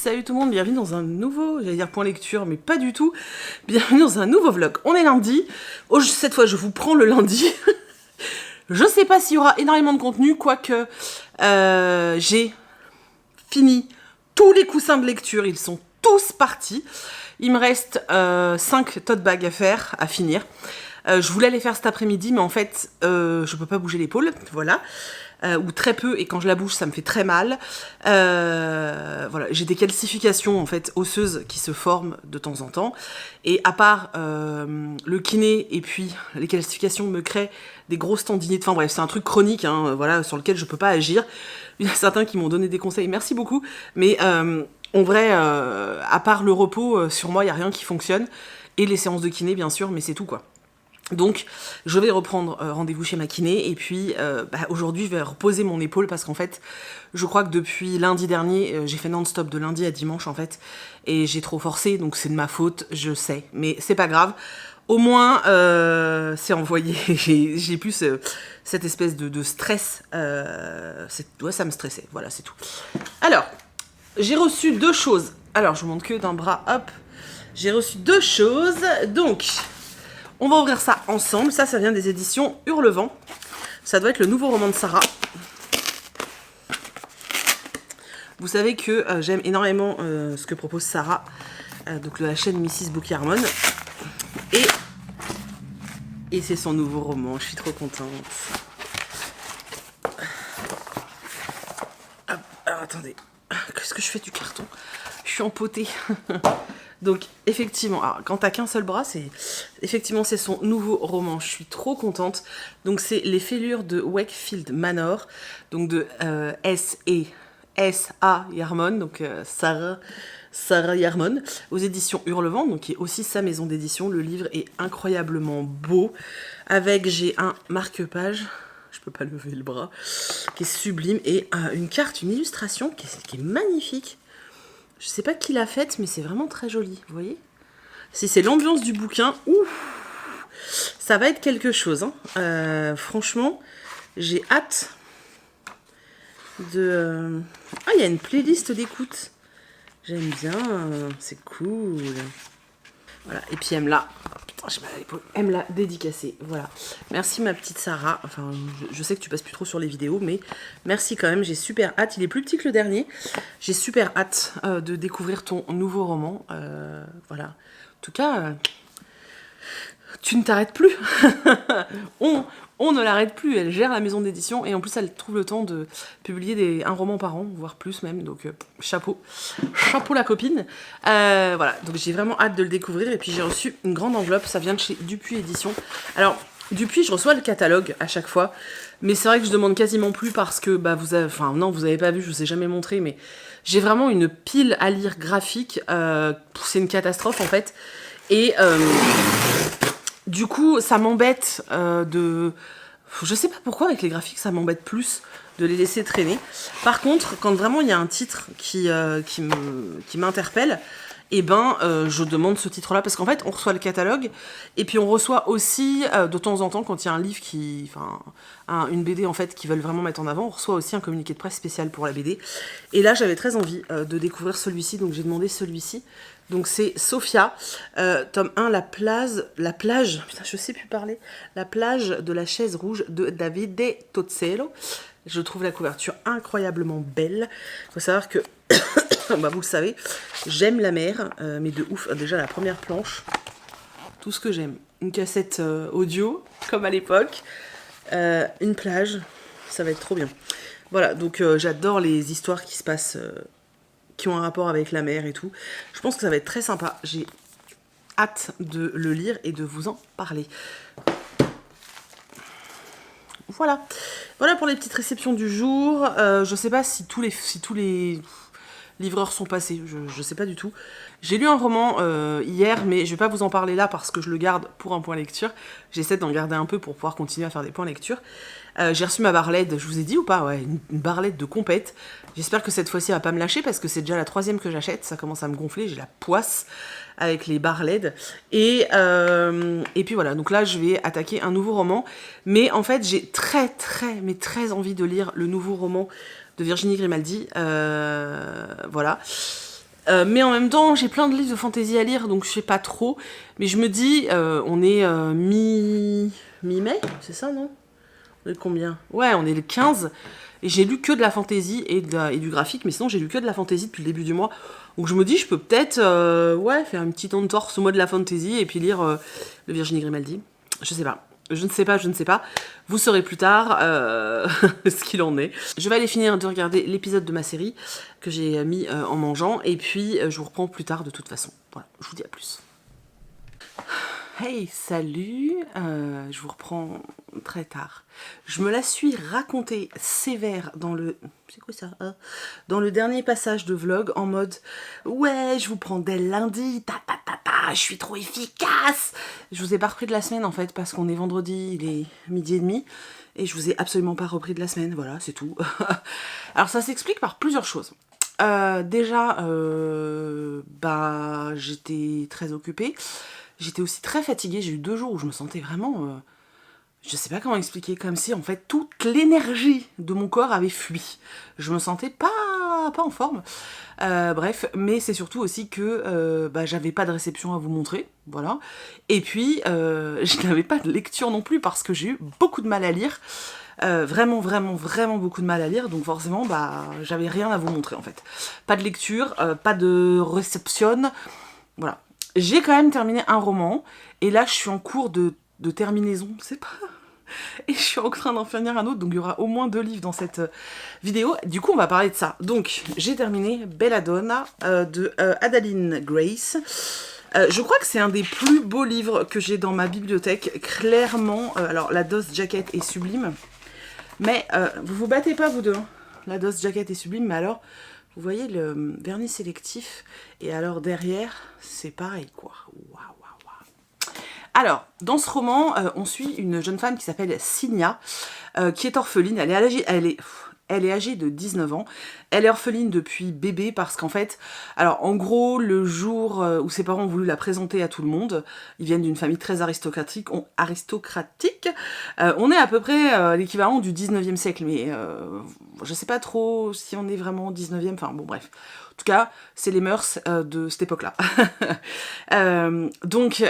Salut tout le monde, bienvenue dans un nouveau, j'allais dire point lecture, mais pas du tout. Bienvenue dans un nouveau vlog. On est lundi. Oh, cette fois, je vous prends le lundi. Je sais pas s'il y aura énormément de contenu, quoique j'ai fini tous les coussins de lecture. Ils sont tous partis. Il me reste 5 tote bags à faire, à finir. Je voulais les faire cet après-midi, mais en fait, je peux pas bouger l'épaule, voilà. Ou très peu, et quand je la bouge, ça me fait très mal. Voilà, j'ai des calcifications en fait osseuses qui se forment de temps en temps. Et à part le kiné et puis les calcifications me créent des grosses tendinites. Enfin bref, c'est un truc chronique, hein, voilà, sur lequel je peux pas agir. Il y a certains qui m'ont donné des conseils, merci beaucoup. Mais en vrai, à part le repos, sur moi, il y a rien qui fonctionne. Et les séances de kiné, bien sûr, mais c'est tout quoi. Donc, je vais reprendre rendez-vous chez ma kiné et puis aujourd'hui, je vais reposer mon épaule parce qu'en fait, je crois que depuis lundi dernier, j'ai fait non-stop de lundi à dimanche en fait et j'ai trop forcé, donc c'est de ma faute, je sais, mais c'est pas grave. Au moins, c'est envoyé. J'ai plus cette espèce de stress. Ouais, ça me stressait, voilà, c'est tout. Alors, j'ai reçu 2 choses. Alors, je vous montre que d'un bras, hop. J'ai reçu 2 choses, donc... On va ouvrir ça ensemble. Ça vient des éditions Hurlevent. Ça doit être le nouveau roman de Sarah. Vous savez que j'aime énormément ce que propose Sarah, donc de la chaîne Mrs. Book Harmon. Et c'est son nouveau roman. Je suis trop contente. Hop, alors attendez. Qu'est-ce que je fais du carton? Je suis empotée. Donc effectivement, alors, quand t'as qu'un seul bras, c'est son nouveau roman. Je suis trop contente. Donc c'est Les Fêlures de Wakefield Manor, donc de S.A. Harmon, donc Sarah Harmon, aux éditions Hurlevent, donc qui est aussi sa maison d'édition. Le livre est incroyablement beau. J'ai un marque-page. Je peux pas lever le bras, qui est sublime, et une carte, une illustration qui est magnifique. Je sais pas qui l'a faite, mais c'est vraiment très joli, vous voyez? Si c'est l'ambiance du bouquin, ouf, ça va être quelque chose. Hein. Franchement, j'ai hâte de... Ah, il y a une playlist d'écoute. J'aime bien, c'est cool. Voilà, et puis elle me l'a... J'ai mal à l'épaule. Elle me l'a dédicacé, voilà. Merci ma petite Sarah. Enfin, je sais que tu passes plus trop sur les vidéos, mais merci quand même. J'ai super hâte. Il est plus petit que le dernier. J'ai super hâte de découvrir ton nouveau roman. Voilà. En tout cas, tu ne t'arrêtes plus. On ne l'arrête plus. Elle gère la maison d'édition et en plus elle trouve le temps de publier un roman par an, voire plus même. Donc chapeau la copine. Voilà, donc j'ai vraiment hâte de le découvrir. Et puis j'ai reçu une grande enveloppe. Ça vient de chez Dupuis Édition. Alors Dupuis, je reçois le catalogue à chaque fois, mais c'est vrai que je demande quasiment plus parce que vous avez pas vu, je vous ai jamais montré, mais j'ai vraiment une pile à lire graphique. C'est une catastrophe en fait. Et du coup, ça m'embête je sais pas pourquoi avec les graphiques, ça m'embête plus de les laisser traîner. Par contre, quand vraiment il y a un titre qui m'interpelle, je demande ce titre-là. Parce qu'en fait, on reçoit le catalogue, et puis on reçoit aussi, de temps en temps, quand il y a un livre une BD en fait, qui veulent vraiment mettre en avant, on reçoit aussi un communiqué de presse spécial pour la BD. Et là, j'avais très envie de découvrir celui-ci, donc j'ai demandé celui-ci. Donc c'est Sophia, tome 1, la plage, putain je sais plus parler, La plage de la chaise rouge de Davide Tozzelo. Je trouve la couverture incroyablement belle. Il faut savoir que, vous le savez, j'aime la mer, mais de ouf. Déjà la première planche, tout ce que j'aime. Une cassette audio, comme à l'époque, une plage, ça va être trop bien. Voilà, donc j'adore les histoires qui se passent... qui ont un rapport avec la mer et tout. Je pense que ça va être très sympa. J'ai hâte de le lire et de vous en parler. Voilà. Voilà pour les petites réceptions du jour. Je sais pas si tous les livreurs sont passés. Je sais pas du tout. J'ai lu un roman hier, mais je vais pas vous en parler là parce que je le garde pour un point lecture. J'essaie d'en garder un peu pour pouvoir continuer à faire des points lecture. J'ai reçu ma barlette, je vous ai dit ou pas? Ouais, une barlette de compète. J'espère que cette fois-ci elle va pas me lâcher parce que c'est déjà la 3e que j'achète. Ça commence à me gonfler, j'ai la poisse avec les barlettes. Et puis voilà, donc là je vais attaquer un nouveau roman. Mais en fait j'ai très envie de lire le nouveau roman de Virginie Grimaldi. Voilà. Mais en même temps, j'ai plein de livres de fantasy à lire, donc je sais pas trop. Mais je me dis, on est mi-mai, c'est ça, non? On est le combien? Ouais, on est le 15. Et j'ai lu que de la fantasy et du graphique, mais sinon j'ai lu que de la fantasy depuis le début du mois. Donc je me dis, je peux peut-être faire une petite entorse au mois de la fantasy et puis lire le Virginie Grimaldi. Je sais pas. Je ne sais pas, je ne sais pas. Vous saurez plus tard ce qu'il en est. Je vais aller finir de regarder l'épisode de ma série que j'ai mis en mangeant. Et puis, je vous reprends plus tard de toute façon. Voilà, je vous dis à plus. Hey, salut, je vous reprends très tard. Je me la suis racontée sévère dans le... C'est quoi ça dans le dernier passage de vlog en mode « Ouais, je vous prends dès lundi, je suis trop efficace !» Je vous ai pas repris de la semaine en fait parce qu'on est vendredi, il est 12h30 et je vous ai absolument pas repris de la semaine, voilà, c'est tout. Alors ça s'explique par plusieurs choses. Déjà, j'étais très occupée. J'étais aussi très fatiguée, j'ai eu 2 jours où je me sentais vraiment... je sais pas comment expliquer, comme si en fait toute l'énergie de mon corps avait fui. Je me sentais pas en forme. Bref, mais c'est surtout aussi que j'avais pas de réception à vous montrer, voilà. Et puis, je n'avais pas de lecture non plus parce que j'ai eu beaucoup de mal à lire. Vraiment beaucoup de mal à lire, donc forcément, j'avais rien à vous montrer en fait. Pas de lecture, pas de réception, voilà. J'ai quand même terminé un roman, et là je suis en cours de terminaison, c'est pas... Et je suis en train d'en finir un autre, donc il y aura au moins 2 livres dans cette vidéo. Du coup, on va parler de ça. Donc, j'ai terminé Belladonna de Adaline Grace. Je crois que c'est un des plus beaux livres que j'ai dans ma bibliothèque, clairement. Alors, la Dust Jacket est sublime, mais vous vous battez pas, vous deux. Hein. La Dust Jacket est sublime, mais alors... Vous voyez le vernis sélectif, et alors derrière, c'est pareil quoi. Waouh. Alors, dans ce roman, on suit une jeune femme qui s'appelle Signa, qui est orpheline. Elle est âgée de 19 ans. Elle est orpheline depuis bébé parce qu'en fait, alors en gros, le jour où ses parents ont voulu la présenter à tout le monde, ils viennent d'une famille très aristocratique, on est à peu près l'équivalent du 19e siècle, mais je sais pas trop si on est vraiment au 19e, enfin bon bref. En tout cas, c'est les mœurs de cette époque-là. Donc,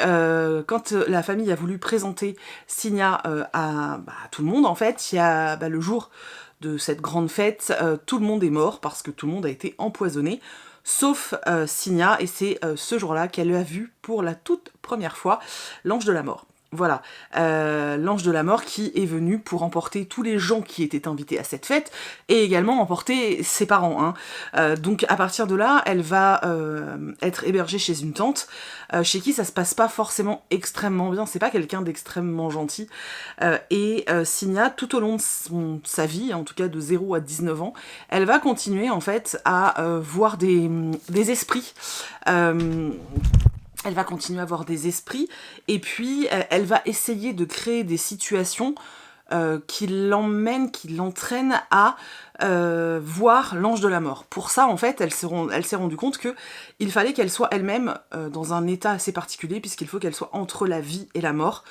quand la famille a voulu présenter Signa à tout le monde, en fait, il y a le jour de cette grande fête, tout le monde est mort parce que tout le monde a été empoisonné, sauf Signa, et c'est ce jour-là qu'elle a vu pour la toute première fois l'ange de la mort. Voilà, l'ange de la mort qui est venu pour emporter tous les gens qui étaient invités à cette fête et également emporter ses parents. Hein. Donc à partir de là, elle va être hébergée chez une tante chez qui ça se passe pas forcément extrêmement bien, c'est pas quelqu'un d'extrêmement gentil. Et Signa, tout au long de sa vie, en tout cas de 0 à 19 ans, elle va continuer en fait à voir des esprits. Elle va continuer à voir des esprits, et puis elle va essayer de créer des situations qui l'entraînent à voir l'ange de la mort. Pour ça, en fait, elle s'est rendue compte que il fallait qu'elle soit elle-même dans un état assez particulier, puisqu'il faut qu'elle soit entre la vie et la mort.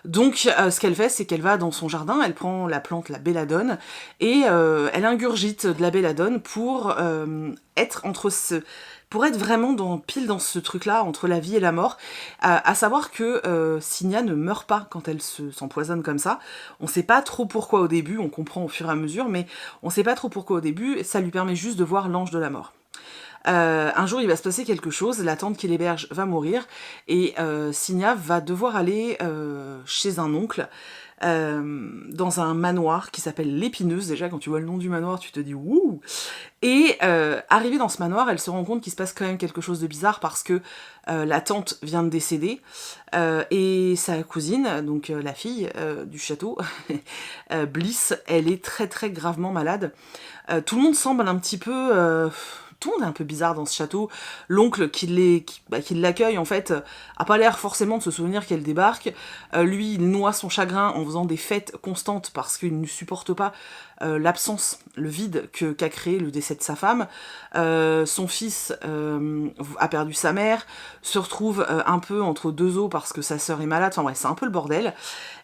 Donc, ce qu'elle fait, c'est qu'elle va dans son jardin, elle prend la plante, la belladone, et elle ingurgite de la belladone pour être vraiment pile dans ce truc-là, entre la vie et la mort, à savoir que Signa ne meurt pas quand elle s'empoisonne comme ça. On sait pas trop pourquoi au début, on comprend au fur et à mesure, mais on sait pas trop pourquoi au début, ça lui permet juste de voir l'ange de la mort. Un jour il va se passer quelque chose, la tante qui l'héberge va mourir, et Signa va devoir aller chez un oncle, dans un manoir qui s'appelle l'Épineuse. Déjà quand tu vois le nom du manoir tu te dis wouh. Et arrivée dans ce manoir, elle se rend compte qu'il se passe quand même quelque chose de bizarre parce que la tante vient de décéder et sa cousine, donc la fille du château, Bliss, elle est très très gravement malade. Tout le monde semble un petit peu... tout le monde est un peu bizarre dans ce château. L'oncle qui l'accueille, en fait, a pas l'air forcément de se souvenir qu'elle débarque. Lui, il noie son chagrin en faisant des fêtes constantes parce qu'il ne supporte pas l'absence, le vide qu'a créé le décès de sa femme. Son fils a perdu sa mère, se retrouve un peu entre 2 eaux parce que sa sœur est malade. Enfin bref, c'est un peu le bordel.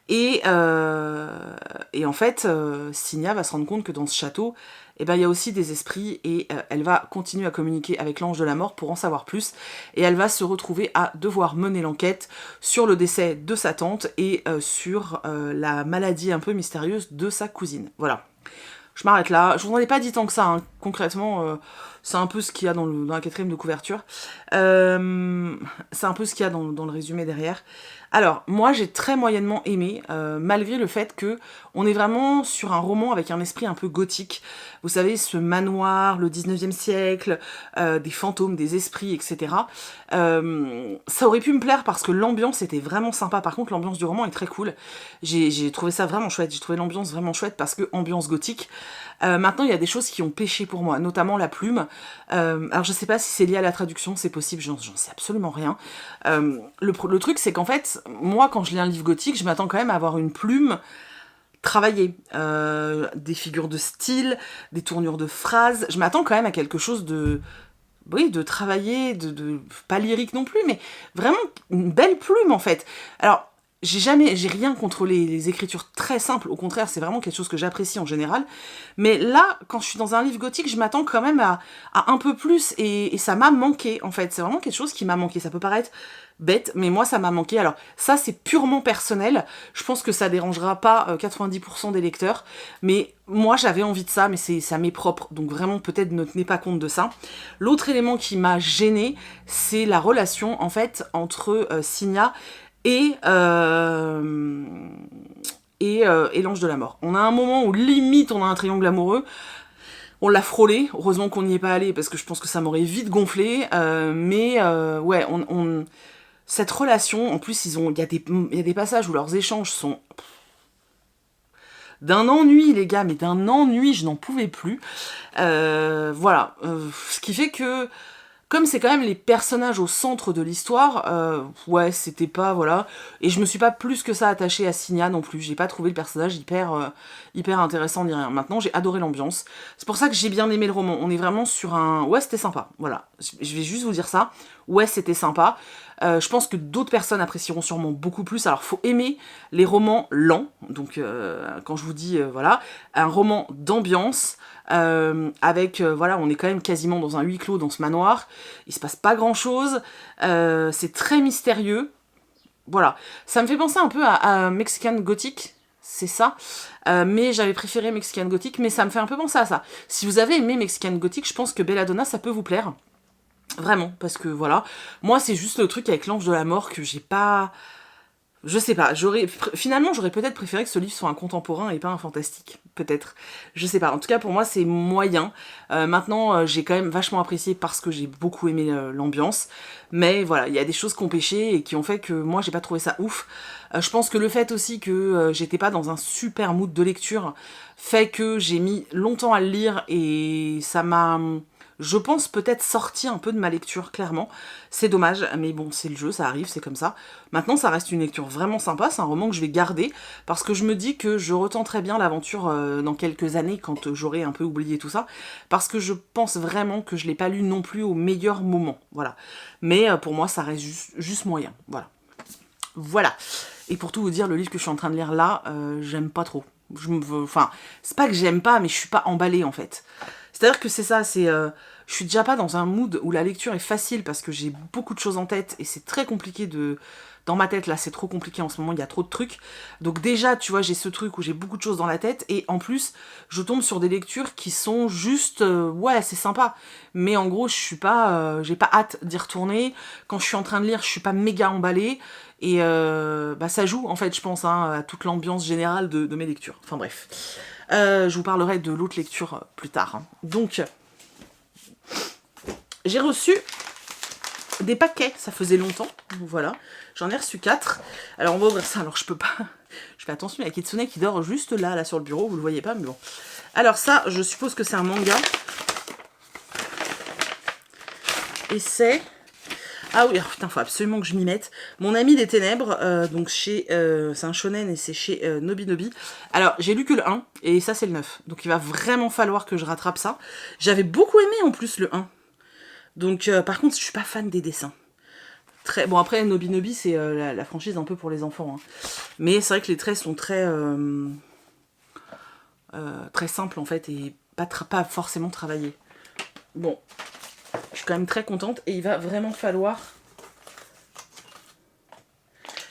Et en fait, Signa va se rendre compte que dans ce château, et ben il y a aussi des esprits et elle va continuer à communiquer avec l'ange de la mort pour en savoir plus et elle va se retrouver à devoir mener l'enquête sur le décès de sa tante et sur la maladie un peu mystérieuse de sa cousine. Voilà. Je m'arrête là. Je vous en ai pas dit tant que ça, hein. Concrètement, c'est un peu ce qu'il y a dans la quatrième de couverture. C'est un peu ce qu'il y a dans le résumé derrière. Alors, moi, j'ai très moyennement aimé, malgré le fait que on est vraiment sur un roman avec un esprit un peu gothique. Vous savez, ce manoir, le 19e siècle, des fantômes, des esprits, etc. Ça aurait pu me plaire parce que l'ambiance était vraiment sympa. Par contre, l'ambiance du roman est très cool. J'ai trouvé ça vraiment chouette. J'ai trouvé l'ambiance vraiment chouette parce que ambiance gothique. Maintenant, il y a des choses qui ont péché pour moi, notamment la plume. Alors, je sais pas si c'est lié à la traduction, c'est possible, j'en sais absolument rien. Le truc, c'est qu'en fait, moi, quand je lis un livre gothique, je m'attends quand même à avoir une plume travaillée. Des figures de style, des tournures de phrases. Je m'attends quand même à quelque chose de... Oui, de travailler, pas lyrique non plus, mais vraiment une belle plume, en fait. Alors, j'ai rien contre les écritures très simples, au contraire, c'est vraiment quelque chose que j'apprécie en général. Mais là, quand je suis dans un livre gothique, je m'attends quand même à un peu plus, et ça m'a manqué, en fait. C'est vraiment quelque chose qui m'a manqué. Ça peut paraître bête, mais moi, ça m'a manqué. Alors, ça, c'est purement personnel. Je pense que ça dérangera pas 90% des lecteurs, mais moi, j'avais envie de ça, mais ça m'est propre. Donc vraiment, peut-être ne tenez pas compte de ça. L'autre élément qui m'a gênée, c'est la relation, en fait, entre Signa et l'ange de la mort. On a un moment où limite on a un triangle amoureux. On l'a frôlé, heureusement qu'on n'y est pas allé parce que je pense que ça m'aurait vite gonflé. Ouais, cette relation, en plus il y a des passages où leurs échanges sont d'un ennui les gars, mais d'un ennui, je n'en pouvais plus. Voilà, ce qui fait que comme c'est quand même les personnages au centre de l'histoire, ouais, c'était pas, voilà. Et je me suis pas plus que ça attachée à Signa non plus. J'ai pas trouvé le personnage hyper intéressant ni rien. Maintenant, j'ai adoré l'ambiance. C'est pour ça que j'ai bien aimé le roman. On est vraiment sur un... Ouais, c'était sympa, voilà. Je vais juste vous dire ça. Ouais, c'était sympa. Je pense que d'autres personnes apprécieront sûrement beaucoup plus. Alors, faut aimer les romans lents. Donc, quand je vous dis, voilà, un roman d'ambiance... avec, voilà, on est quand même quasiment dans un huis clos dans ce manoir, il se passe pas grand chose, c'est très mystérieux, voilà, ça me fait penser un peu à Mexican Gothic, c'est ça, mais j'avais préféré Mexican Gothic, mais ça me fait un peu penser à ça. Si vous avez aimé Mexican Gothic, je pense que Belladonna ça peut vous plaire, vraiment, parce que voilà, moi c'est juste le truc avec l'ange de la mort que j'ai pas... Je sais pas, finalement j'aurais peut-être préféré que ce livre soit un contemporain et pas un fantastique, peut-être. Je sais pas, en tout cas pour moi c'est moyen. Maintenant j'ai quand même vachement apprécié parce que j'ai beaucoup aimé l'ambiance, mais voilà, il y a des choses qui ont péché et qui ont fait que moi j'ai pas trouvé ça ouf. Je pense que le fait aussi que j'étais pas dans un super mood de lecture fait que j'ai mis longtemps à le lire et ça m'a... Je pense peut-être sortir un peu de ma lecture, clairement. C'est dommage, mais bon, c'est le jeu, ça arrive, c'est comme ça. Maintenant, ça reste une lecture vraiment sympa, c'est un roman que je vais garder, parce que je me dis que je retenterai bien l'aventure dans quelques années, quand j'aurai un peu oublié tout ça, parce que je pense vraiment que je l'ai pas lu non plus au meilleur moment, voilà. Mais pour moi, ça reste juste moyen, voilà. Voilà. Et pour tout vous dire, le livre que je suis en train de lire là, j'aime pas trop. Enfin, c'est pas que j'aime pas, mais je suis pas emballée, en fait. C'est-à-dire que c'est ça, je suis déjà pas dans un mood où la lecture est facile parce que j'ai beaucoup de choses en tête et c'est très compliqué de... Dans ma tête, là, c'est trop compliqué en ce moment, il y a trop de trucs. Donc déjà, tu vois, j'ai ce truc où j'ai beaucoup de choses dans la tête et en plus, je tombe sur des lectures qui sont juste... ouais, c'est sympa. Mais en gros, je suis pas... j'ai pas hâte d'y retourner. Quand je suis en train de lire, je suis pas méga emballée. Et bah, ça joue, en fait, je pense, hein, à toute l'ambiance générale de mes lectures. Enfin bref. Je vous parlerai de l'autre lecture plus tard. Hein. Donc, j'ai reçu des paquets, ça faisait longtemps, voilà. J'en ai reçu 4. Alors, on va ouvrir ça, alors je peux pas... Je fais attention, il y a Kitsune qui dort juste là sur le bureau, vous le voyez pas, mais bon. Alors ça, je suppose que c'est un manga. Et c'est... Ah oui, oh putain, faut absolument que je m'y mette. Mon ami des ténèbres, donc chez... c'est un shonen et c'est chez Nobinobi. Alors, j'ai lu que le 1, et ça c'est le 9. Donc il va vraiment falloir que je rattrape ça. J'avais beaucoup aimé en plus le 1. Donc par contre, je suis pas fan des dessins. Bon, après, Nobinobi, c'est la franchise un peu pour les enfants. Hein. Mais c'est vrai que les traits sont très... très simples en fait, et pas forcément travailler. Bon, je suis quand même très contente et il va vraiment falloir...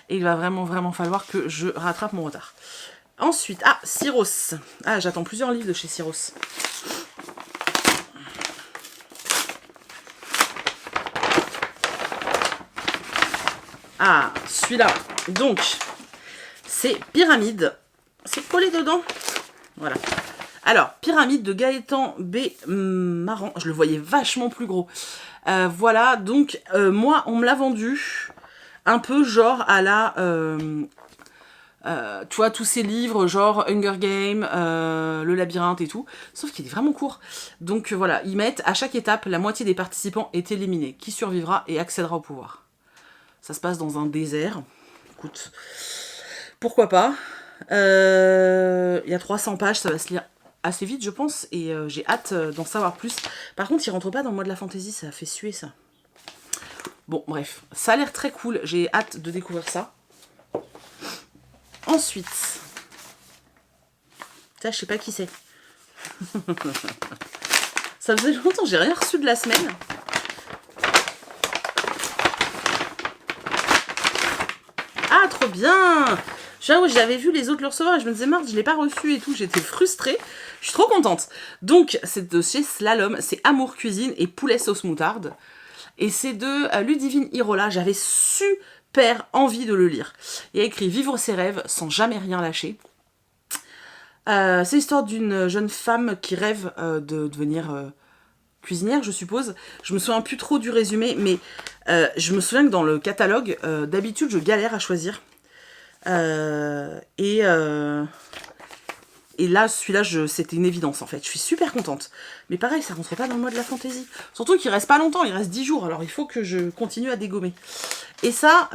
vraiment falloir que je rattrape mon retard. Ensuite, Syros. Ah, j'attends plusieurs livres de chez Syros. Ah, celui-là. Donc, c'est Pyramide. C'est collé dedans. Voilà. Alors, Pyramide de Gaëtan B. Marrant. Je le voyais vachement plus gros. Voilà, donc, moi, on me l'a vendu un peu genre à la... tu vois, tous ces livres, genre Hunger Games, Le Labyrinthe et tout. Sauf qu'il est vraiment court. Donc, voilà, ils mettent à chaque étape, la moitié des participants est éliminée. Qui survivra et accédera au pouvoir. Ça se passe dans un désert. Écoute, pourquoi pas. Il y a 300 pages, ça va se lire assez vite, je pense. Et j'ai hâte d'en savoir plus. Par contre, il rentre pas dans le mois de la fantaisie, ça a fait suer, ça. Bon, bref. Ça a l'air très cool. J'ai hâte de découvrir ça. Ensuite. Ça, je sais pas qui c'est. Ça faisait longtemps, j'ai rien reçu de la semaine. Ah, trop bien! J'avais vu les autres le recevoir et je me disais, merde, je l'ai pas reçu et tout. J'étais frustrée. Je suis trop contente. Donc, c'est de chez Slalom. C'est Amour Cuisine et Poulet Sauce Moutarde. Et c'est de Ludivine Irola. J'avais super envie de le lire. Il y a écrit Vivre ses rêves sans jamais rien lâcher. C'est l'histoire d'une jeune femme qui rêve de devenir cuisinière, je suppose. Je me souviens plus trop du résumé, mais je me souviens que dans le catalogue, d'habitude, je galère à choisir. Et là, celui-là, c'était une évidence, en fait. Je suis super contente. Mais pareil, ça rentre pas dans le mois de la fantaisie. Surtout qu'il reste pas longtemps, il reste 10 jours. Alors, il faut que je continue à dégommer. Et ça...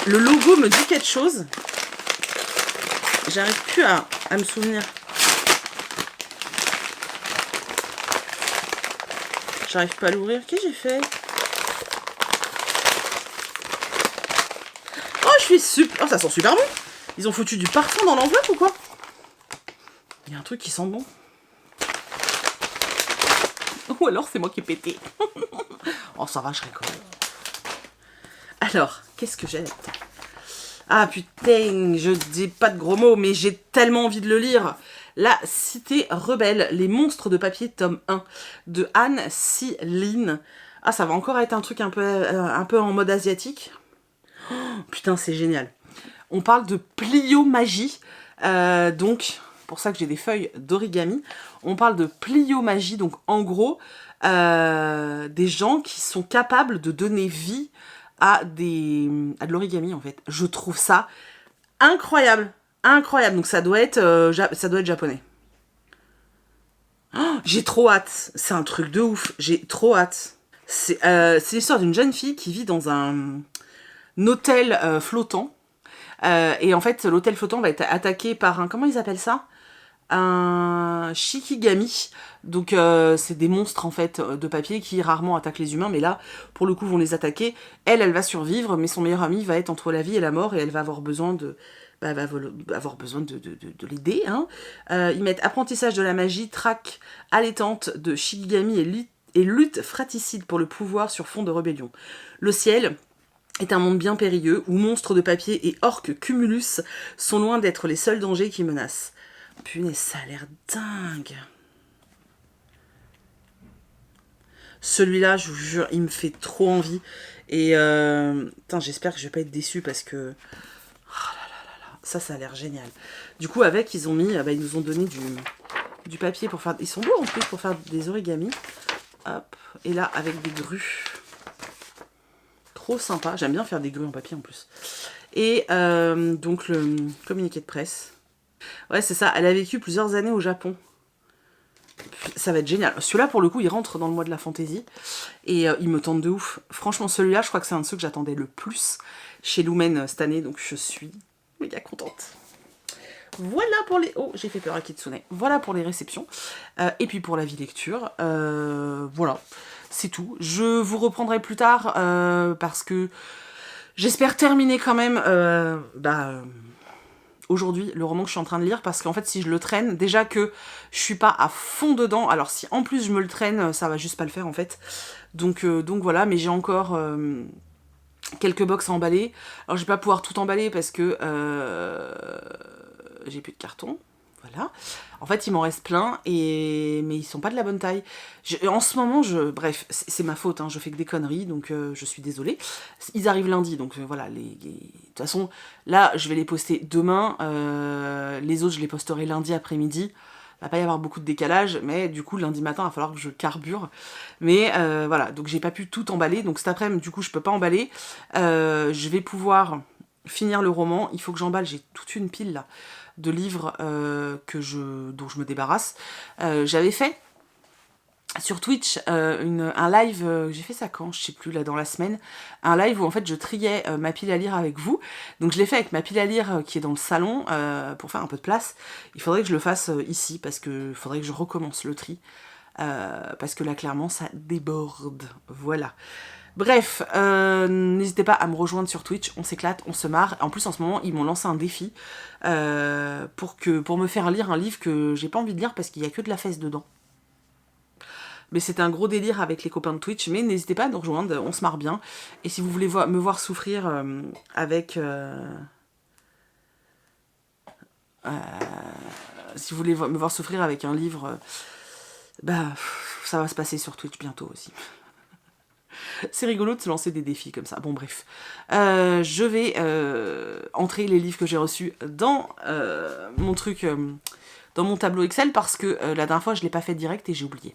Le logo me dit quelque chose. J'arrive plus à me souvenir. J'arrive pas à l'ouvrir. Qu'est-ce que j'ai fait? Oh, je suis super... Oh, ça sent super bon. Ils ont foutu du parfum dans l'enveloppe ou quoi? Il y a un truc qui sent bon. Ou alors c'est moi qui ai pété. Oh, ça va, je rigole. Alors, qu'est-ce que j'ai? Ah putain, je dis pas de gros mots, mais j'ai tellement envie de le lire. La Cité Rebelle, les monstres de papier, tome 1, de Anne Siline. Ah, ça va encore être un truc un peu en mode asiatique. Oh, putain, c'est génial. On parle de pliomagie, donc, pour ça que j'ai des feuilles d'origami. On parle de pliomagie, donc en gros, des gens qui sont capables de donner vie à de l'origami, en fait. Je trouve ça incroyable. Incroyable. Donc ça doit être japonais. Oh, j'ai trop hâte. C'est un truc de ouf. J'ai trop hâte. C'est l'histoire d'une jeune fille qui vit dans un hôtel flottant. Et en fait, l'hôtel flottant va être attaqué par un... Comment ils appellent ça? Un shikigami. Donc c'est des monstres en fait de papier qui rarement attaquent les humains, mais là pour le coup vont les attaquer. Elle va survivre, mais son meilleur ami va être entre la vie et la mort et elle va avoir besoin de de l'aider. Hein. Ils mettent apprentissage de la magie, traque allaitante de shikigami et lutte fratricide pour le pouvoir sur fond de rébellion. Le ciel est un monde bien périlleux où monstres de papier et orques cumulus sont loin d'être les seuls dangers qui menacent. Punaise, ça a l'air dingue. Celui-là, je vous jure, il me fait trop envie. Et j'espère que je vais pas être déçue parce que... Oh là là là là, ça a l'air génial. Du coup, avec, ils ont mis... ils nous ont donné du papier pour faire... Ils sont beaux en plus pour faire des origamis. Hop. Et là, avec des grues. Trop sympa. J'aime bien faire des grues en papier en plus. Et donc, le communiqué de presse. Ouais, c'est ça. Elle a vécu plusieurs années au Japon. Ça va être génial. Celui-là, pour le coup, il rentre dans le mois de la fantaisie. Et il me tente de ouf. Franchement, celui-là, je crois que c'est un de ceux que j'attendais le plus chez Lumen cette année. Donc, je suis méga contente. Voilà pour les... Oh, j'ai fait peur à Kitsune. Voilà pour les réceptions. Et puis pour la vie lecture. Voilà, c'est tout. Je vous reprendrai plus tard parce que J'espère terminer quand même aujourd'hui le roman que je suis en train de lire, parce qu'en fait si je le traîne, déjà que je suis pas à fond dedans, alors si en plus je me le traîne, ça va juste pas le faire en fait. Donc voilà, mais j'ai encore quelques box à emballer. Alors je vais pas pouvoir tout emballer parce que j'ai plus de carton. Voilà. En fait, il m'en reste plein, mais ils sont pas de la bonne taille. En ce moment, bref, c'est ma faute, hein, je fais que des conneries, donc je suis désolée. Ils arrivent lundi, donc voilà. De toute façon, là, je vais les poster demain. Les autres, je les posterai lundi après-midi. Il va pas y avoir beaucoup de décalage, mais du coup, lundi matin, il va falloir que je carbure. Mais voilà, donc j'ai pas pu tout emballer, donc cet après-midi, du coup, je peux pas emballer. Je vais pouvoir finir le roman. Il faut que j'emballe, j'ai toute une pile là de livres dont je me débarrasse. J'avais fait sur Twitch un live, j'ai fait ça quand, je sais plus, là dans la semaine, un live où en fait je triais ma pile à lire avec vous. Donc je l'ai fait avec ma pile à lire qui est dans le salon pour faire un peu de place. Il faudrait que je le fasse ici parce que faudrait que je recommence le tri. Parce que là clairement ça déborde. Voilà. Bref, n'hésitez pas à me rejoindre sur Twitch, on s'éclate, on se marre. En plus, en ce moment, ils m'ont lancé un défi pour me faire lire un livre que j'ai pas envie de lire parce qu'il y a que de la fesse dedans. Mais c'est un gros délire avec les copains de Twitch, mais n'hésitez pas à nous rejoindre, on se marre bien. Et si vous voulez me voir souffrir avec... si vous voulez me voir souffrir avec un livre, ça va se passer sur Twitch bientôt aussi. C'est rigolo de se lancer des défis comme ça. Bon, bref. Je vais entrer les livres que j'ai reçus dans mon truc, dans mon tableau Excel, parce que la dernière fois, je ne l'ai pas fait direct et j'ai oublié.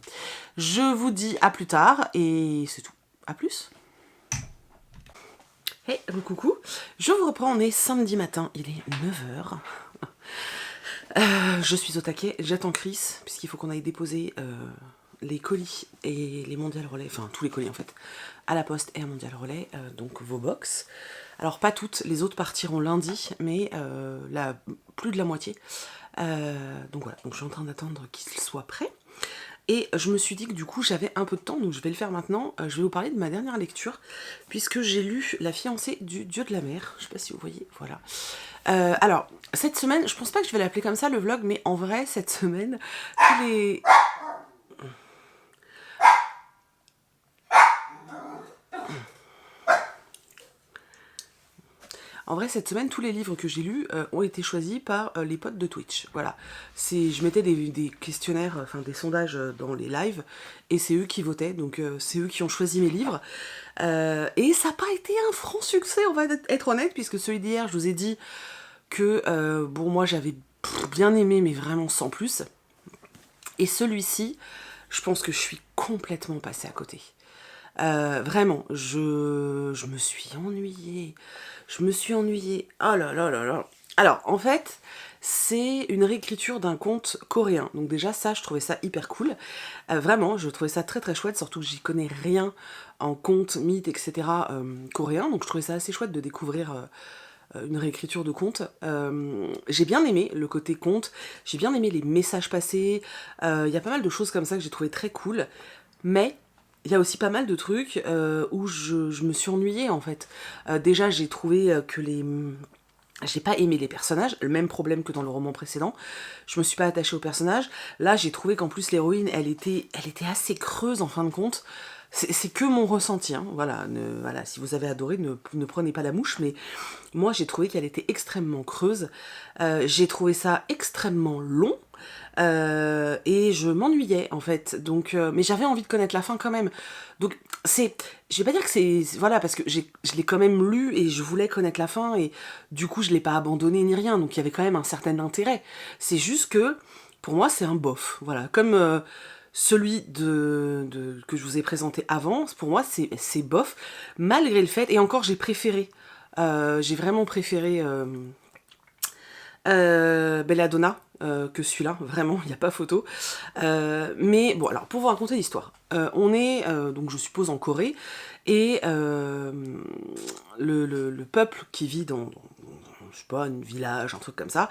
Je vous dis à plus tard, et c'est tout. À plus. Hey, coucou. Je vous reprends, on est samedi matin, il est 9h. Je suis au taquet, j'attends Chris, puisqu'il faut qu'on aille déposer... les colis et les Mondial Relais, enfin tous les colis en fait, à la Poste et à Mondial Relais, donc vos box. Alors pas toutes, les autres partiront lundi, mais plus de la moitié. Donc voilà, donc je suis en train d'attendre qu'ils soient prêts. Et je me suis dit que du coup j'avais un peu de temps, donc je vais le faire maintenant. Je vais vous parler de ma dernière lecture, puisque j'ai lu La fiancée du dieu de la mer. Je sais pas si vous voyez, voilà. Alors, cette semaine, je pense pas que je vais l'appeler comme ça le vlog, mais en vrai, cette semaine, tous les... En vrai, cette semaine, tous les livres que j'ai lus ont été choisis par les potes de Twitch. Voilà. Je mettais des questionnaires, enfin des sondages dans les lives, et c'est eux qui votaient, donc c'est eux qui ont choisi mes livres. Et ça n'a pas été un franc succès, on va être honnête, puisque celui d'hier, je vous ai dit que, bon, moi j'avais bien aimé, mais vraiment sans plus. Et celui-ci, je pense que je suis complètement passée à côté. Vraiment, je me suis ennuyée. Je me suis ennuyée. Oh là là là là. Alors, en fait, c'est une réécriture d'un conte coréen. Donc déjà, ça, je trouvais ça hyper cool. Vraiment, je trouvais ça très très chouette, surtout que j'y connais rien en conte, mythe, etc. Coréen. Donc je trouvais ça assez chouette de découvrir une réécriture de conte. J'ai bien aimé le côté conte. J'ai bien aimé les messages passés. Il y a pas mal de choses comme ça que j'ai trouvé très cool. Mais... il y a aussi pas mal de trucs où je me suis ennuyée en fait. Déjà j'ai trouvé que j'ai pas aimé les personnages, le même problème que dans le roman précédent. Je me suis pas attachée aux personnages. Là j'ai trouvé qu'en plus l'héroïne elle était assez creuse en fin de compte. C'est que mon ressenti, hein. Voilà, voilà, si vous avez adoré, ne prenez pas la mouche, mais moi j'ai trouvé qu'elle était extrêmement creuse. J'ai trouvé ça extrêmement long. Et je m'ennuyais en fait, donc mais j'avais envie de connaître la fin quand même. Donc je vais pas dire que c'est voilà, parce que je l'ai quand même lu et je voulais connaître la fin et du coup je l'ai pas abandonné ni rien, donc il y avait quand même un certain intérêt. C'est juste que pour moi c'est un bof, voilà, comme celui que je vous ai présenté avant. Pour moi c'est bof, malgré le fait, et encore j'ai préféré, j'ai vraiment préféré Belladonna que celui-là, vraiment, il n'y a pas photo. Mais bon, alors pour vous raconter l'histoire, on est donc je suppose en Corée, et le peuple qui vit dans je sais pas, un village, un truc comme ça,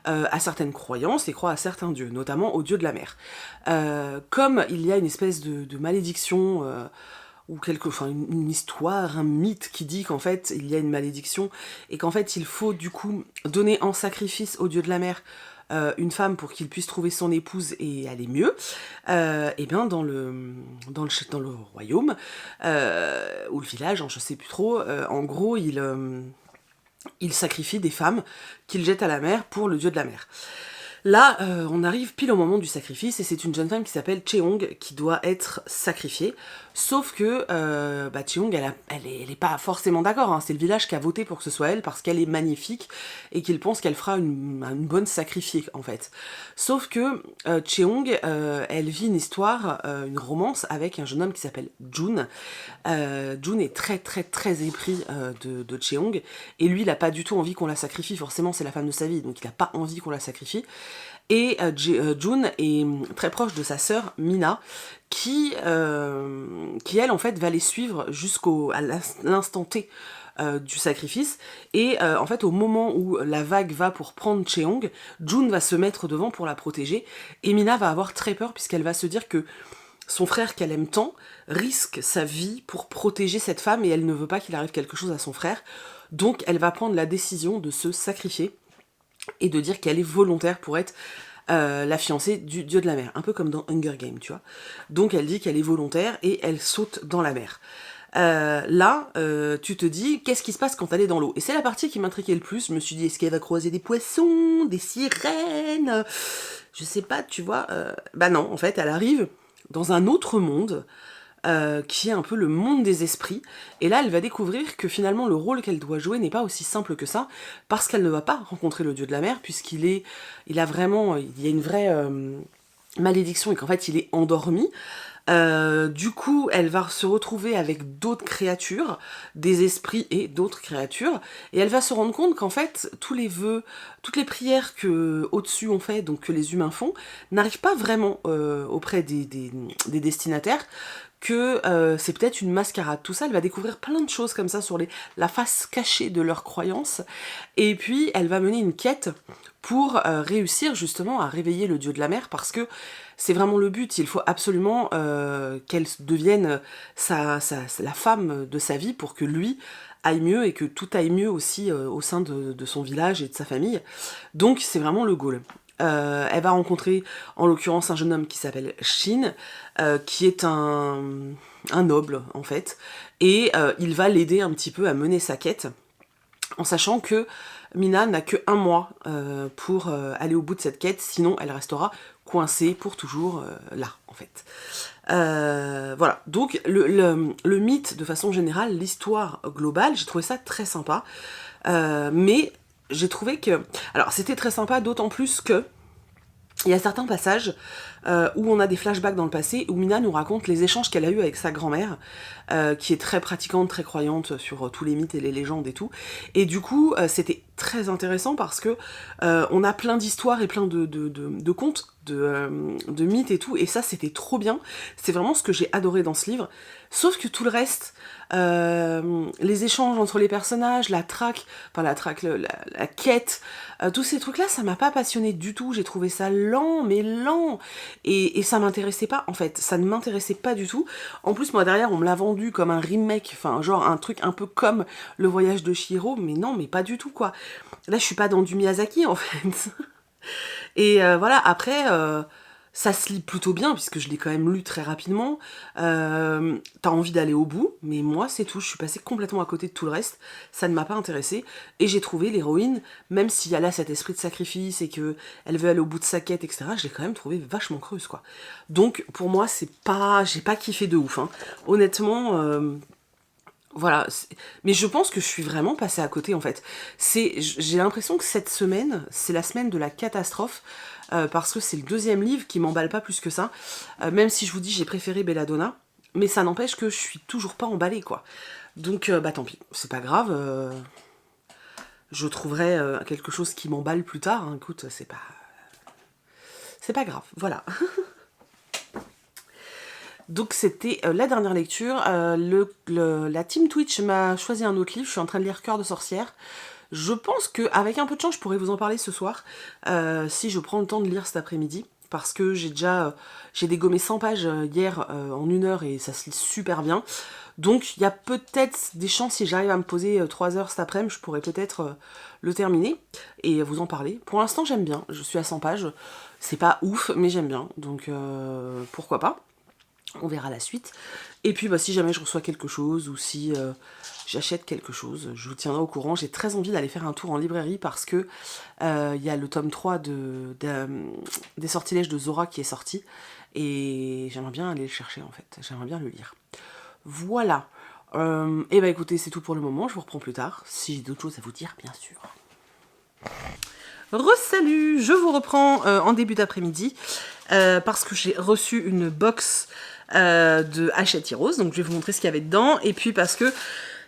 a certaines croyances et croit à certains dieux, notamment au dieu de la mer. Comme il y a une espèce de malédiction enfin une histoire, un mythe qui dit qu'en fait il y a une malédiction et qu'en fait il faut du coup donner en sacrifice au dieu de la mer une femme pour qu'il puisse trouver son épouse et aller mieux, et bien dans le royaume, ou le village, hein, je sais plus trop, en gros il sacrifie des femmes qu'il jette à la mer pour le dieu de la mer. Là, on arrive pile au moment du sacrifice et c'est une jeune femme qui s'appelle Cheong qui doit être sacrifiée. Sauf que Cheong, elle est pas forcément d'accord. Hein. C'est le village qui a voté pour que ce soit elle parce qu'elle est magnifique et qu'il pense qu'elle fera une bonne sacrifiée en fait. Sauf que Cheong, elle vit une histoire, une romance avec un jeune homme qui s'appelle Jun. Jun est très très très épris de Cheong et lui il a pas du tout envie qu'on la sacrifie. Forcément c'est la femme de sa vie donc il a pas envie qu'on la sacrifie. Et Jun est très proche de sa sœur Mina, qui elle en fait va les suivre à l'instant T du sacrifice. Et en fait au moment où la vague va pour prendre Cheong, Jun va se mettre devant pour la protéger. Et Mina va avoir très peur puisqu'elle va se dire que son frère qu'elle aime tant risque sa vie pour protéger cette femme et elle ne veut pas qu'il arrive quelque chose à son frère. Donc elle va prendre la décision de se sacrifier et de dire qu'elle est volontaire pour être la fiancée du dieu de la mer, un peu comme dans Hunger Games, tu vois. Donc elle dit qu'elle est volontaire et elle saute dans la mer. Là, tu te dis, qu'est-ce qui se passe quand elle est dans l'eau? Et c'est la partie qui m'intriguait le plus. Je me suis dit, est-ce qu'elle va croiser des poissons, des sirènes? Je sais pas, tu vois. Bah non, en fait, elle arrive dans un autre monde, qui est un peu le monde des esprits. Et là, elle va découvrir que finalement, le rôle qu'elle doit jouer n'est pas aussi simple que ça, parce qu'elle ne va pas rencontrer le dieu de la mer, il y a une vraie malédiction, et qu'en fait, il est endormi. Du coup, elle va se retrouver avec d'autres créatures, des esprits et d'autres créatures, et elle va se rendre compte qu'en fait, tous les vœux, toutes les prières que au-dessus on fait, donc que les humains font, n'arrivent pas vraiment auprès des destinataires, que c'est peut-être une mascarade. Tout ça, elle va découvrir plein de choses comme ça sur la face cachée de leurs croyances, et puis elle va mener une quête pour réussir justement à réveiller le dieu de la mer, parce que c'est vraiment le but, il faut absolument qu'elle devienne la femme de sa vie pour que lui aille mieux et que tout aille mieux aussi au sein de son village et de sa famille. Donc c'est vraiment le goal. Elle va rencontrer en l'occurrence un jeune homme qui s'appelle Shin, qui est un noble en fait, et il va l'aider un petit peu à mener sa quête, en sachant que Mina n'a que 1 mois pour aller au bout de cette quête, sinon elle restera coincée pour toujours là, en fait. Voilà, donc le mythe de façon générale, l'histoire globale, j'ai trouvé ça très sympa, mais j'ai trouvé que... Alors c'était très sympa, d'autant plus que il y a certains passages où on a des flashbacks dans le passé, où Mina nous raconte les échanges qu'elle a eus avec sa grand-mère, qui est très pratiquante, très croyante sur tous les mythes et les légendes et tout. Et du coup, c'était très intéressant parce que on a plein d'histoires et plein de contes, de mythes et tout, et ça c'était trop bien. C'est vraiment ce que j'ai adoré dans ce livre. Sauf que tout le reste, les échanges entre les personnages, la quête, tous ces trucs-là, ça m'a pas passionné du tout. J'ai trouvé ça lent, mais lent. Et ça m'intéressait pas, en fait. Ça ne m'intéressait pas du tout. En plus, moi, derrière, on me l'a vendu comme un remake, enfin, genre un truc un peu comme Le Voyage de Chihiro, mais non, mais pas du tout, quoi. Là, je suis pas dans du Miyazaki, en fait. Et voilà, après... ça se lit plutôt bien, puisque je l'ai quand même lu très rapidement. T'as envie d'aller au bout, mais moi, c'est tout. Je suis passée complètement à côté de tout le reste. Ça ne m'a pas intéressée. Et j'ai trouvé l'héroïne, même s'il y a là cet esprit de sacrifice et qu'elle veut aller au bout de sa quête, etc., je l'ai quand même trouvée vachement creuse, quoi. Donc, pour moi, j'ai pas kiffé de ouf, hein. Honnêtement... voilà, mais je pense que je suis vraiment passée à côté en fait. J'ai l'impression que cette semaine, c'est la semaine de la catastrophe, parce que c'est le 2e livre qui m'emballe pas plus que ça, même si je vous dis j'ai préféré Belladonna, mais ça n'empêche que je suis toujours pas emballée quoi. Donc bah tant pis, c'est pas grave, je trouverai quelque chose qui m'emballe plus tard, hein. Écoute, c'est pas grave, voilà. Donc c'était la dernière lecture. La team Twitch m'a choisi un autre livre, je suis en train de lire Cœur de sorcière. Je pense qu'avec un peu de chance, je pourrais vous en parler ce soir, si je prends le temps de lire cet après-midi. parce que j'ai dégommé 100 pages hier en 1 heure et ça se lit super bien. Donc il y a peut-être des chances, si j'arrive à me poser 3 heures cet après-midi, je pourrais peut-être le terminer et vous en parler. Pour l'instant j'aime bien, je suis à 100 pages, c'est pas ouf mais j'aime bien, donc pourquoi pas. On verra la suite. Et puis si jamais je reçois quelque chose ou si j'achète quelque chose, je vous tiendrai au courant. J'ai très envie d'aller faire un tour en librairie parce que il y a le tome 3 des sortilèges de Zora qui est sorti. Et j'aimerais bien aller le chercher en fait. J'aimerais bien le lire. Voilà. Et écoutez, c'est tout pour le moment. Je vous reprends plus tard. Si j'ai d'autres choses à vous dire, bien sûr. Re-salut, je vous reprends en début d'après-midi parce que j'ai reçu une box de Hachette Heroes, donc je vais vous montrer ce qu'il y avait dedans, et puis parce que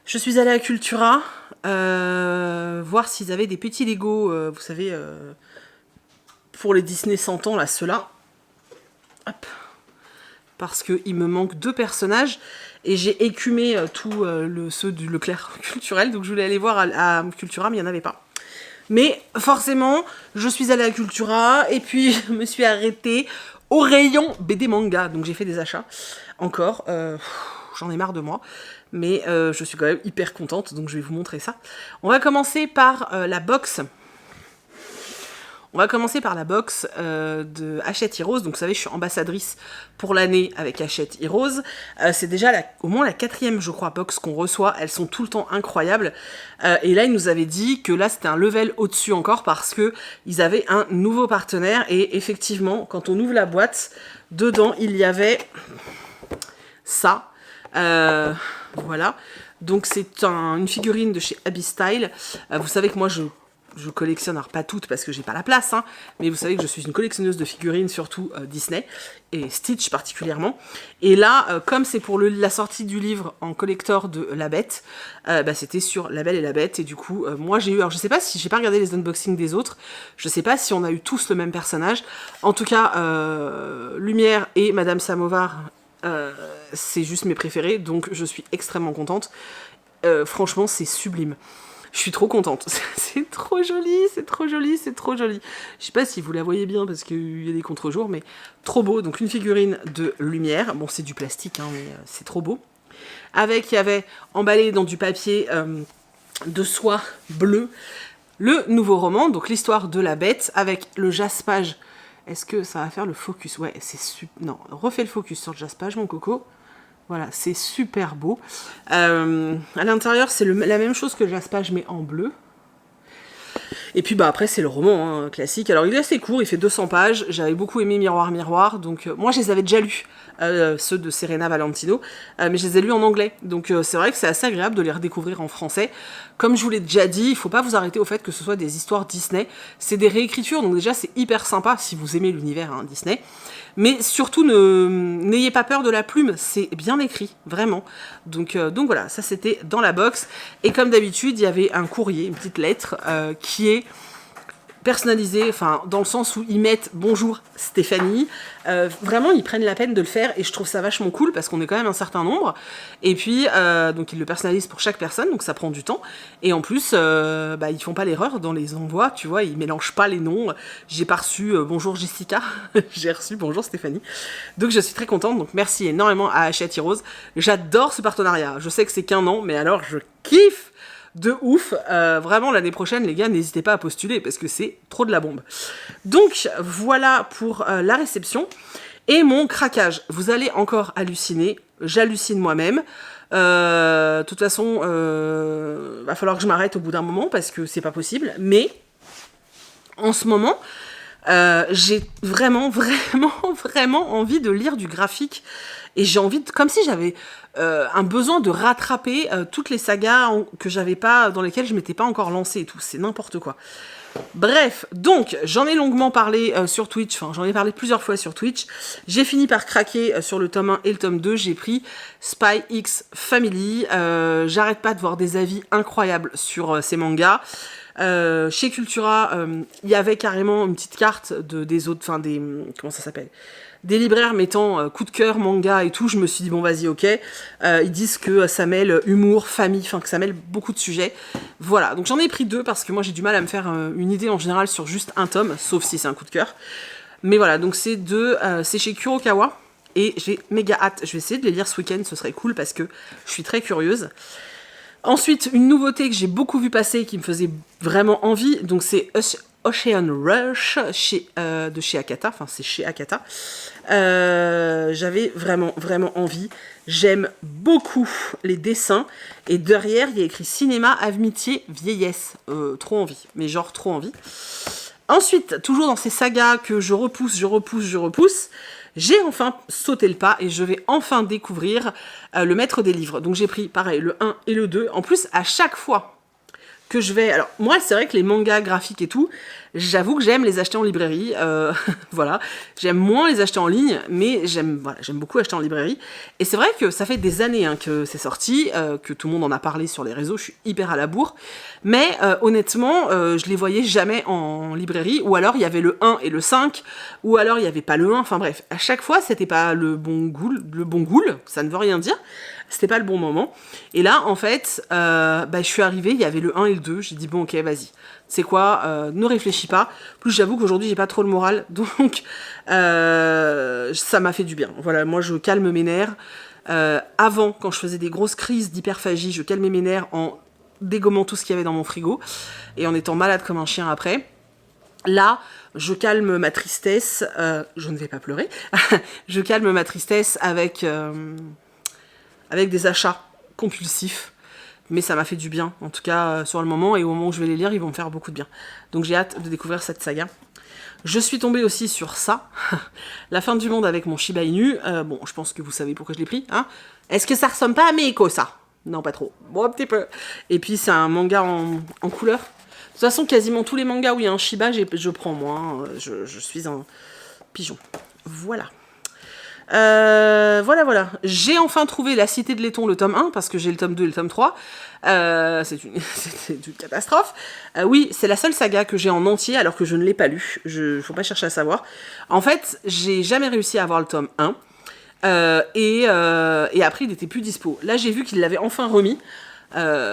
je suis allée à Cultura voir s'ils avaient des petits Lego, vous savez, pour les Disney 100 ans, là, ceux-là. Hop. Parce qu'il me manque 2 personnages, et j'ai écumé ceux du Leclerc culturel, donc je voulais aller voir à Cultura, mais il n'y en avait pas. Mais forcément, je suis allée à Cultura, et puis je me suis arrêtée au rayon BD manga. Donc j'ai fait des achats, encore. J'en ai marre de moi. Mais je suis quand même hyper contente, donc je vais vous montrer ça. On va commencer par la box. On va commencer par la box de Hachette Heroes. Donc vous savez, je suis ambassadrice pour l'année avec Hachette Heroes. C'est déjà au moins la 4e, je crois, box qu'on reçoit. Elles sont tout le temps incroyables. Et là, ils nous avaient dit que là, c'était un level au-dessus encore parce que ils avaient un nouveau partenaire. Et effectivement, quand on ouvre la boîte, dedans, il y avait ça. Voilà. Donc c'est une figurine de chez Abyss Style. Vous savez que moi, je collectionne, alors pas toutes parce que j'ai pas la place, hein, mais vous savez que je suis une collectionneuse de figurines, surtout Disney, et Stitch particulièrement. Et là, comme c'est pour la sortie du livre en collector de La Bête, c'était sur La Belle et la Bête, et du coup, moi j'ai eu, alors je sais pas si, j'ai pas regardé les unboxings des autres, je sais pas si on a eu tous le même personnage, en tout cas, Lumière et Madame Samovar, c'est juste mes préférés, donc je suis extrêmement contente. Franchement, c'est sublime. Je suis trop contente. C'est trop joli, c'est trop joli, c'est trop joli. Je sais pas si vous la voyez bien parce qu'il y a des contre-jours, mais trop beau. Donc une figurine de Lumière. Bon, c'est du plastique, hein, mais c'est trop beau. Il y avait emballé dans du papier de soie bleu le nouveau roman, donc l'histoire de la Bête, avec le jaspage. Est-ce que ça va faire le focus? Ouais, c'est super. Non, refais le focus sur le jaspage, mon coco. Voilà, c'est super beau. À l'intérieur, c'est la même chose que le jaspage, mais en bleu. Et puis après, c'est le roman classique. Alors, il est assez court, il fait 200 pages. J'avais beaucoup aimé Miroir, Miroir. Donc, moi, je les avais déjà lus, ceux de Serena Valentino. Mais je les ai lus en anglais. Donc, c'est vrai que c'est assez agréable de les redécouvrir en français. Comme je vous l'ai déjà dit, il ne faut pas vous arrêter au fait que ce soit des histoires Disney. C'est des réécritures, donc déjà, c'est hyper sympa si vous aimez l'univers Disney. Mais surtout, n'ayez pas peur de la plume, c'est bien écrit, vraiment. Donc voilà, ça c'était dans la box. Et comme d'habitude, il y avait un courrier, une petite lettre, qui est personnalisée, enfin, dans le sens où ils mettent « Bonjour Stéphanie ». Vraiment, ils prennent la peine de le faire et je trouve ça vachement cool parce qu'on est quand même un certain nombre. Et puis, donc ils le personnalisent pour chaque personne, donc ça prend du temps. Et en plus, ils font pas l'erreur dans les envois, tu vois, ils mélangent pas les noms. J'ai pas reçu bonjour Jessica, j'ai reçu bonjour Stéphanie. Donc je suis très contente, donc merci énormément à Hachette Heroes. J'adore ce partenariat, je sais que c'est qu'1 an, mais alors je kiffe de ouf. Vraiment, l'année prochaine, les gars, n'hésitez pas à postuler parce que c'est trop de la bombe. Donc, voilà pour la réception. Et mon craquage. Vous allez encore halluciner. J'hallucine moi-même. De toute façon, va falloir que je m'arrête au bout d'un moment parce que c'est pas possible. Mais, en ce moment, j'ai vraiment, vraiment, vraiment envie de lire du graphique. Et j'ai envie, comme si j'avais un besoin de rattraper toutes les sagas que j'avais pas, dans lesquelles je m'étais pas encore lancée et tout. C'est n'importe quoi. Bref, donc, j'en ai longuement parlé sur Twitch, enfin, j'en ai parlé plusieurs fois sur Twitch. J'ai fini par craquer sur le tome 1 et le tome 2. J'ai pris Spy X Family. J'arrête pas de voir des avis incroyables sur ces mangas. Chez Cultura, il y avait carrément une petite carte des autres, enfin des, comment ça s'appelle, des libraires mettant coup de cœur, manga et tout. Je me suis dit bon vas-y ok, ils disent que ça mêle humour, famille, enfin que ça mêle beaucoup de sujets. Voilà, donc j'en ai pris 2 parce que moi j'ai du mal à me faire une idée en général sur juste un tome, sauf si c'est un coup de cœur. Mais voilà, donc c'est chez Kurokawa. Et j'ai méga hâte. Je vais essayer de les lire ce week-end, ce serait cool parce que je suis très curieuse. Ensuite, une nouveauté que j'ai beaucoup vu passer et qui me faisait vraiment envie, donc c'est Ocean Rush de chez Akata. Enfin, c'est chez Akata. J'avais vraiment, vraiment envie. J'aime beaucoup les dessins. Et derrière, il y a écrit cinéma, amitié, vieillesse. Trop envie. Mais genre, trop envie. Ensuite, toujours dans ces sagas que je repousse, j'ai enfin sauté le pas et je vais enfin découvrir le maître des livres. Donc j'ai pris, pareil, le 1 et le 2. En plus, à chaque fois que je vais... Alors, moi, c'est vrai que les mangas graphiques et tout, j'avoue que j'aime les acheter en librairie. Voilà. J'aime moins les acheter en ligne, mais j'aime beaucoup acheter en librairie. Et c'est vrai que ça fait des années que c'est sorti, que tout le monde en a parlé sur les réseaux, je suis hyper à la bourre. Mais honnêtement, je les voyais jamais en librairie, ou alors il y avait le 1 et le 5, ou alors il n'y avait pas le 1, enfin bref. À chaque fois, c'était pas le bon goût, ça ne veut rien dire. C'était pas le bon moment. Et là, en fait, je suis arrivée, il y avait le 1 et le 2. J'ai dit, bon, ok, vas-y. C'est quoi, ne réfléchis pas. Plus, j'avoue qu'aujourd'hui, j'ai pas trop le moral. Donc, ça m'a fait du bien. Voilà, moi, je calme mes nerfs. Avant, quand je faisais des grosses crises d'hyperphagie, je calmais mes nerfs en dégommant tout ce qu'il y avait dans mon frigo. Et en étant malade comme un chien après. Là, je calme ma tristesse. Je ne vais pas pleurer. Je calme ma tristesse avec des achats compulsifs, mais ça m'a fait du bien, en tout cas sur le moment, et au moment où je vais les lire, ils vont me faire beaucoup de bien. Donc j'ai hâte de découvrir cette saga. Je suis tombée aussi sur ça, La fin du monde avec mon Shiba Inu. Bon, je pense que vous savez pourquoi je l'ai pris, hein. Est-ce que ça ressemble pas à Meiko, ça? Non, pas trop. Bon, un petit peu. Et puis c'est un manga en couleur. De toute façon, quasiment tous les mangas où il y a un Shiba, je prends, moi. Hein. Je suis un pigeon. Voilà. Voilà. J'ai enfin trouvé La Cité de Laiton, le tome 1, parce que j'ai le tome 2 et le tome 3. C'est une catastrophe. Oui, c'est la seule saga que j'ai en entier, alors que je ne l'ai pas lu. Faut pas chercher à savoir. En fait, j'ai jamais réussi à avoir le tome 1. Et après, il n'était plus dispo. Là, j'ai vu qu'il l'avait enfin remis. Alors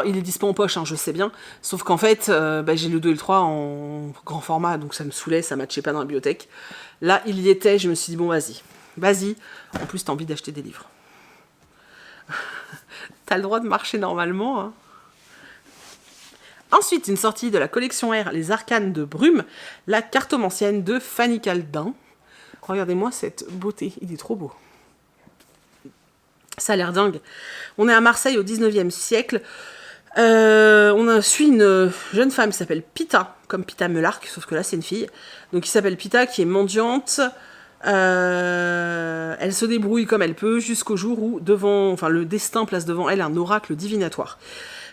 il est dispo en poche, hein, je sais bien, sauf qu'en fait j'ai le 2 et le 3 en grand format, donc ça me saoulait, ça matchait pas dans la bibliothèque. Là il y était, je me suis dit bon vas-y, en plus t'as envie d'acheter des livres. T'as le droit de marcher normalement, hein. Ensuite, une sortie de la collection R, Les Arcanes de Brume, la cartomancienne de Fanny Caldin. Regardez-moi cette beauté, il est trop beau. Ça a l'air dingue. On est à Marseille au 19e siècle. On suit une jeune femme qui s'appelle Pita, comme Pita Melark, sauf que là c'est une fille. Donc qui s'appelle Pita, qui est mendiante. Elle se débrouille comme elle peut jusqu'au jour où le destin place devant elle un oracle divinatoire.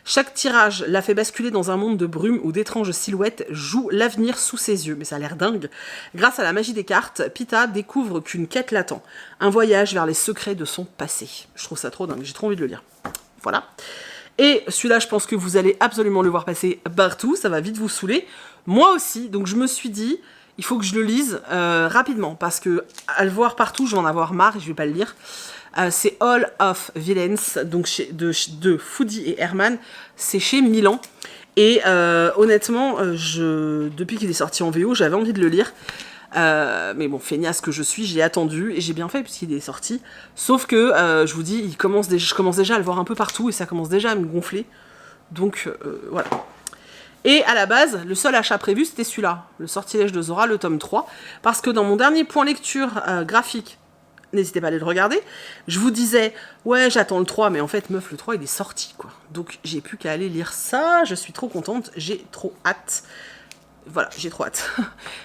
Chaque tirage la fait basculer dans un monde de brume où d'étranges silhouettes jouent l'avenir sous ses yeux. Mais ça a l'air dingue. Grâce à la magie des cartes, Pita découvre qu'une quête l'attend. Un voyage vers les secrets de son passé. Je trouve ça trop dingue, j'ai trop envie de le lire. Voilà. Et celui-là, je pense que vous allez absolument le voir passer partout. Ça va vite vous saouler. Moi aussi, donc je me suis dit, il faut que je le lise rapidement. Parce que à le voir partout, je vais en avoir marre et je vais pas le lire. C'est All of Villains, donc de Foodie et Herman. C'est chez Milan. Et honnêtement, depuis qu'il est sorti en VO, j'avais envie de le lire. Mais bon, feignasse que je suis, j'ai attendu et j'ai bien fait puisqu'il est sorti. Sauf que, je vous dis, je commence déjà à le voir un peu partout et ça commence déjà à me gonfler. Donc, voilà. Et à la base, le seul achat prévu, c'était celui-là, Le Sortilège de Zora, le tome 3. Parce que dans mon dernier point lecture graphique, n'hésitez pas à aller le regarder, je vous disais, ouais, j'attends le 3, mais en fait, meuf, le 3, il est sorti, quoi. Donc, j'ai plus qu'à aller lire ça, je suis trop contente, j'ai trop hâte. Voilà, j'ai trop hâte.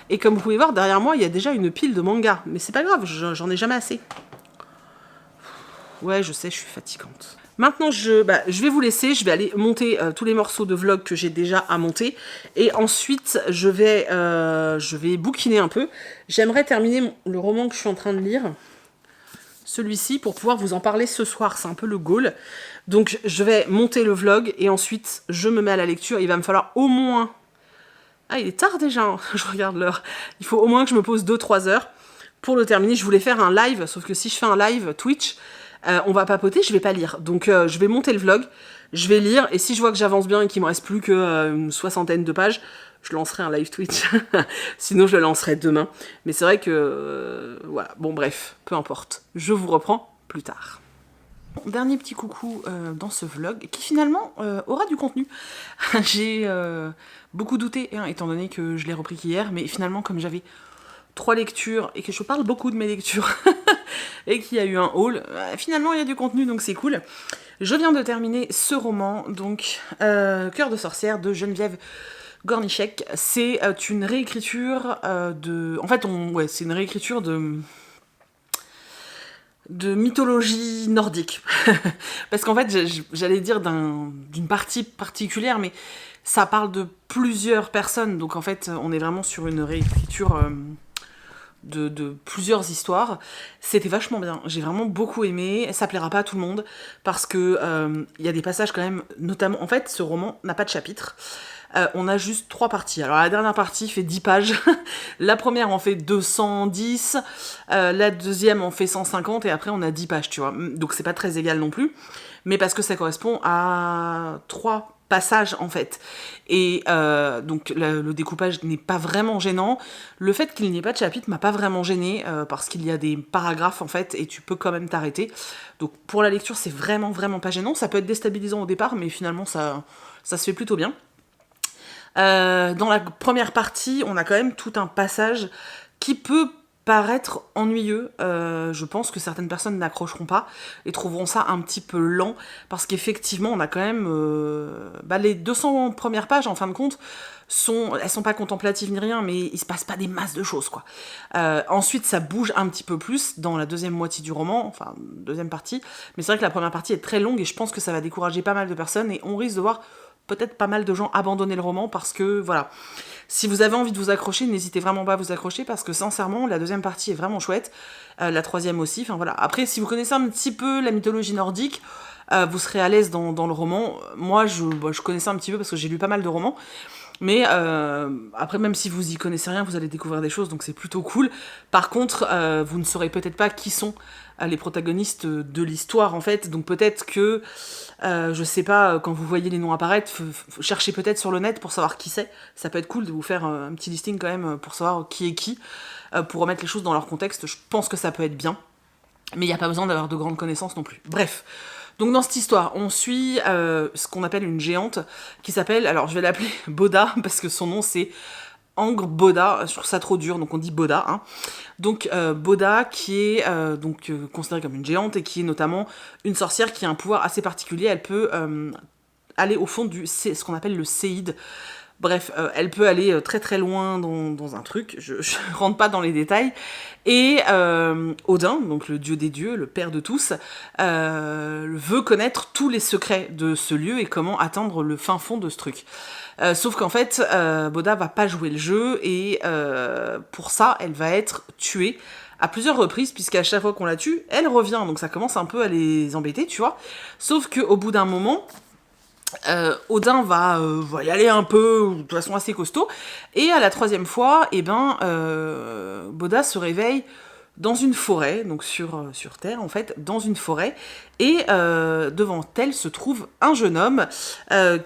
Et comme vous pouvez voir, derrière moi, il y a déjà une pile de mangas. Mais c'est pas grave, j'en ai jamais assez. Ouais, je sais, je suis fatigante. Maintenant, je vais vous laisser, je vais aller monter tous les morceaux de vlog que j'ai déjà à monter. Et ensuite, je vais bouquiner un peu. J'aimerais terminer le roman que je suis en train de lire. Celui-ci, pour pouvoir vous en parler ce soir. C'est un peu le goal. Donc, je vais monter le vlog et ensuite, je me mets à la lecture. Il va me falloir au moins... Ah, il est tard déjà, hein. Je regarde l'heure. Il faut au moins que je me pose 2-3 heures pour le terminer. Je voulais faire un live, sauf que si je fais un live Twitch, On va papoter, je vais pas lire. Donc je vais monter le vlog, je vais lire, et si je vois que j'avance bien et qu'il me reste plus que une 60aine de pages, je lancerai un live Twitch. Sinon je le lancerai demain. Mais c'est vrai que... voilà, bon bref, peu importe. Je vous reprends plus tard. Dernier petit coucou dans ce vlog, qui finalement aura du contenu. J'ai beaucoup douté, hein, étant donné que je l'ai repris qu'hier, mais finalement comme j'avais 3 lectures et que je parle beaucoup de mes lectures et qu'il y a eu un haul, finalement il y a du contenu, donc c'est cool. Je viens de terminer ce roman, donc Cœur de sorcière de Geneviève Gornichek. C'est une réécriture de... En fait, c'est une réécriture de mythologie nordique. Parce qu'en fait, j'allais dire d'une partie particulière, mais ça parle de plusieurs personnes. Donc en fait, on est vraiment sur une réécriture de plusieurs histoires. C'était vachement bien. J'ai vraiment beaucoup aimé. Ça plaira pas à tout le monde, parce que il y a des passages quand même, notamment... En fait, ce roman n'a pas de chapitre. On a juste 3 parties. Alors la dernière partie fait 10 pages, la première en fait 210, la deuxième en fait 150, et après on a 10 pages, tu vois. Donc c'est pas très égal non plus, mais parce que ça correspond à 3 passages en fait. Et donc le découpage n'est pas vraiment gênant. Le fait qu'il n'y ait pas de chapitre m'a pas vraiment gêné, parce qu'il y a des paragraphes en fait, et tu peux quand même t'arrêter. Donc pour la lecture c'est vraiment pas gênant. Ça peut être déstabilisant au départ, mais finalement ça se fait plutôt bien. Dans la première partie, on a quand même tout un passage qui peut paraître ennuyeux. Je pense que certaines personnes n'accrocheront pas et trouveront ça un petit peu lent, parce qu'effectivement, on a quand même... les 200 premières pages, en fin de compte, elles sont pas contemplatives ni rien, mais il se passe pas des masses de choses, quoi. Ensuite, ça bouge un petit peu plus dans la deuxième moitié du roman, enfin, deuxième partie, mais c'est vrai que la première partie est très longue, et je pense que ça va décourager pas mal de personnes, et on risque de voir peut-être pas mal de gens abandonner le roman, parce que, voilà, si vous avez envie de vous accrocher, n'hésitez vraiment pas à vous accrocher, parce que sincèrement, la deuxième partie est vraiment chouette, la troisième aussi, enfin voilà. Après, si vous connaissez un petit peu la mythologie nordique, vous serez à l'aise dans le roman. Moi, je connaissais un petit peu parce que j'ai lu pas mal de romans, mais après, même si vous y connaissez rien, vous allez découvrir des choses, donc c'est plutôt cool. Par contre, vous ne saurez peut-être pas qui sont les protagonistes de l'histoire, en fait, donc peut-être que, je sais pas, quand vous voyez les noms apparaître, cherchez peut-être sur le net pour savoir qui c'est. Ça peut être cool de vous faire un petit listing quand même pour savoir qui est qui, pour remettre les choses dans leur contexte. Je pense que ça peut être bien, mais il n'y a pas besoin d'avoir de grandes connaissances non plus. Bref. Donc dans cette histoire, on suit ce qu'on appelle une géante qui s'appelle, alors je vais l'appeler Boda, parce que son nom c'est Angre Boda, je trouve ça trop dur, donc on dit Boda. Hein. Donc Boda qui est considérée comme une géante, et qui est notamment une sorcière qui a un pouvoir assez particulier. Elle peut aller au fond ce qu'on appelle le séide. Bref, elle peut aller très très loin dans un truc, je rentre pas dans les détails. Et Odin, donc le dieu des dieux, le père de tous, veut connaître tous les secrets de ce lieu et comment atteindre le fin fond de ce truc. Sauf qu'en fait, Boda va pas jouer le jeu, et pour ça, elle va être tuée à plusieurs reprises, puisqu'à chaque fois qu'on la tue, elle revient. Donc ça commence un peu à les embêter, tu vois. Sauf qu'au bout d'un moment... Odin va y aller un peu, de toute façon assez costaud, et à la 3e fois, Boda se réveille dans une forêt, donc sur Terre en fait, dans une forêt, et devant elle se trouve un jeune homme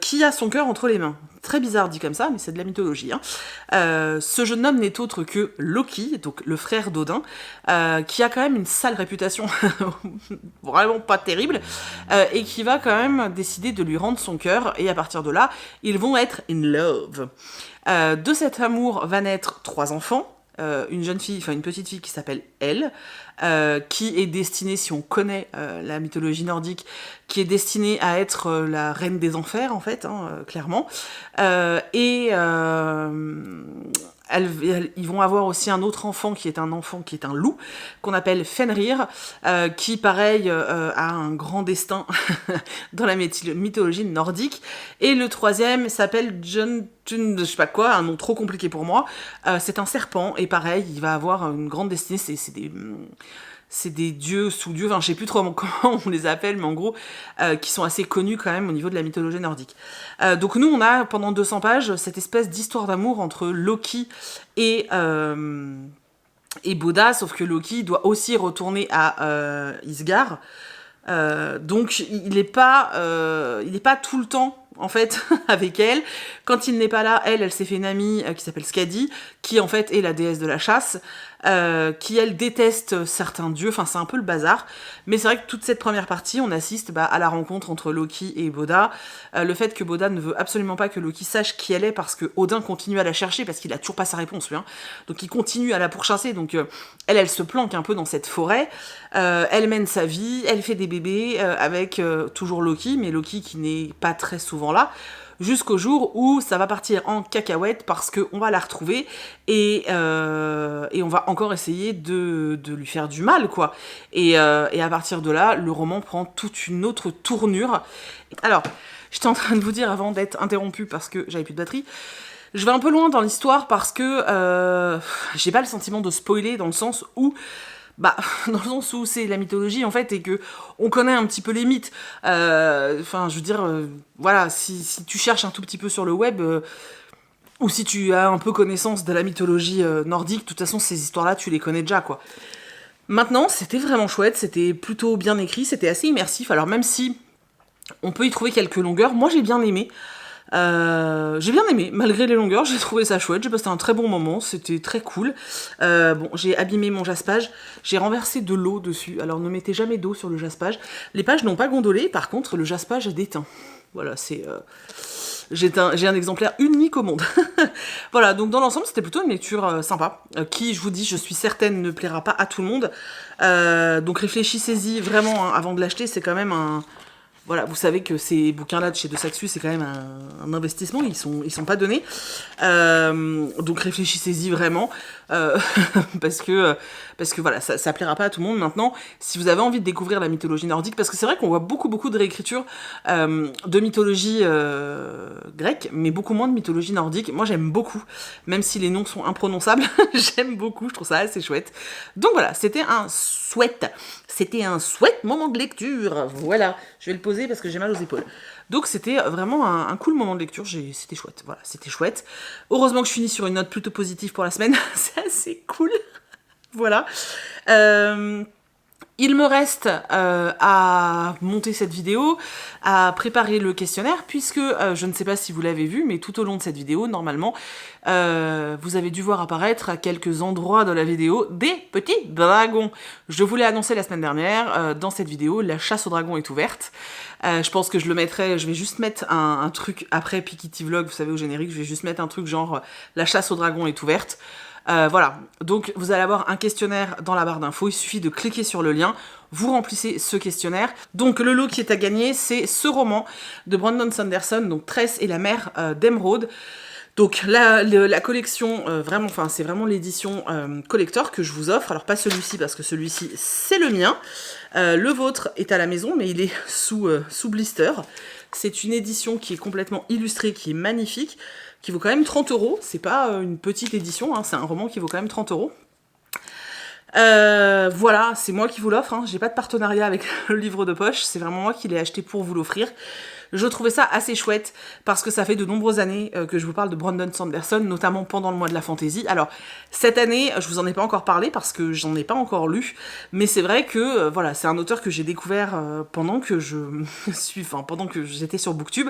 qui a son cœur entre les mains. Très bizarre dit comme ça, mais c'est de la mythologie. Hein. Ce jeune homme n'est autre que Loki, donc le frère d'Odin, qui a quand même une sale réputation, vraiment pas terrible, et qui va quand même décider de lui rendre son cœur, et à partir de là, ils vont être in love. De cet amour va naître 3 enfants, une petite fille qui s'appelle Elle, qui est destinée, si on connaît la mythologie nordique, qui est destinée à être la reine des enfers, en fait, hein, clairement. Ils vont avoir aussi un autre enfant qui est un loup, qu'on appelle Fenrir, qui, pareil, a un grand destin dans la mythologie nordique. Et le 3e s'appelle je sais pas quoi, un nom trop compliqué pour moi. C'est un serpent, et pareil, il va avoir une grande destinée. C'est des dieux, sous-dieux, enfin je sais plus trop comment on les appelle, mais en gros, qui sont assez connus quand même au niveau de la mythologie nordique. Donc nous, on a, pendant 200 pages, cette espèce d'histoire d'amour entre Loki et Boda, sauf que Loki doit aussi retourner à Isgard, Donc il est pas tout le temps en fait avec elle. Quand il n'est pas là, elle s'est fait une amie qui s'appelle Skadi, qui en fait est la déesse de la chasse, qui elle déteste certains dieux, enfin c'est un peu le bazar. Mais c'est vrai que toute cette première partie, on assiste à la rencontre entre Loki et Boda. Le fait que Boda ne veut absolument pas que Loki sache qui elle est, parce que Odin continue à la chercher, parce qu'il a toujours pas sa réponse, lui, hein. Donc il continue à la pourchasser, donc elle se planque un peu dans cette forêt. Elle mène sa vie, elle fait des bébés avec toujours Loki, mais Loki qui n'est pas très souvent là, jusqu'au jour où ça va partir en cacahuète parce qu'on va la retrouver et on va encore essayer de lui faire du mal, quoi. Et à partir de là, le roman prend toute une autre tournure. Alors, j'étais en train de vous dire avant d'être interrompue parce que j'avais plus de batterie, je vais un peu loin dans l'histoire parce que j'ai pas le sentiment de spoiler dans le sens où dans le sens où c'est la mythologie en fait et que on connaît un petit peu les mythes. Enfin, je veux dire, voilà, si tu cherches un tout petit peu sur le web, ou si tu as un peu connaissance de la mythologie nordique, de toute façon ces histoires-là tu les connais déjà, quoi. Maintenant, c'était vraiment chouette, c'était plutôt bien écrit, c'était assez immersif. Alors même si on peut y trouver quelques longueurs, moi j'ai bien aimé. Malgré les longueurs, j'ai trouvé ça chouette, j'ai passé un très bon moment, c'était très cool. Bon, j'ai abîmé mon jaspage, j'ai renversé de l'eau dessus, alors ne mettez jamais d'eau sur le jaspage. Les pages n'ont pas gondolé, par contre le jaspage a déteint. Voilà, c'est... J'ai un exemplaire unique au monde. Voilà, donc dans l'ensemble, c'était plutôt une lecture sympa, qui, je vous dis, je suis certaine, ne plaira pas à tout le monde. Donc réfléchissez-y vraiment, hein, avant de l'acheter, c'est quand même un... Voilà, vous savez que ces bouquins-là de chez De Saxus, c'est quand même un investissement, ils sont pas donnés. Donc réfléchissez-y vraiment, parce que voilà, ça plaira pas à tout le monde. Maintenant, si vous avez envie de découvrir la mythologie nordique, parce que c'est vrai qu'on voit beaucoup de réécritures de mythologie grecque, mais beaucoup moins de mythologie nordique. Moi, j'aime beaucoup, même si les noms sont imprononçables, j'aime beaucoup, je trouve ça assez chouette. Donc voilà, c'était un chouette moment de lecture. Voilà, je vais le poser parce que j'ai mal aux épaules. Donc c'était vraiment un cool moment de lecture, c'était chouette, voilà, c'était chouette. Heureusement que je finis sur une note plutôt positive pour la semaine, c'est assez cool. Voilà. Il me reste à monter cette vidéo, à préparer le questionnaire, puisque je ne sais pas si vous l'avez vu, mais tout au long de cette vidéo, normalement, vous avez dû voir apparaître à quelques endroits de la vidéo des petits dragons. Je vous l'ai annoncé la semaine dernière, dans cette vidéo, la chasse aux dragons est ouverte. Je pense que je vais juste mettre un truc après Pikiti Vlog, vous savez, au générique, je vais juste mettre un truc genre la chasse aux dragons est ouverte. Voilà, donc vous allez avoir un questionnaire dans la barre d'infos, il suffit de cliquer sur le lien, vous remplissez ce questionnaire. Donc le lot qui est à gagner, c'est ce roman de Brandon Sanderson, donc Tress et la mère d'Emeraude. Donc la collection, vraiment, enfin c'est vraiment l'édition collector que je vous offre. Alors pas celui-ci parce que celui-ci c'est le mien. Le vôtre est à la maison mais il est sous blister. C'est une édition qui est complètement illustrée, qui est magnifique, qui vaut quand même 30 €. C'est pas une petite édition, hein, c'est un roman qui vaut quand même 30 €. Voilà, c'est moi qui vous l'offre, hein. J'ai pas de partenariat avec le livre de poche, c'est vraiment moi qui l'ai acheté pour vous l'offrir. Je trouvais ça assez chouette, parce que ça fait de nombreuses années que je vous parle de Brandon Sanderson, notamment pendant le mois de la fantasy. Alors, cette année, je vous en ai pas encore parlé, parce que j'en ai pas encore lu, mais c'est vrai que, voilà, c'est un auteur que j'ai découvert pendant que pendant que j'étais sur Booktube,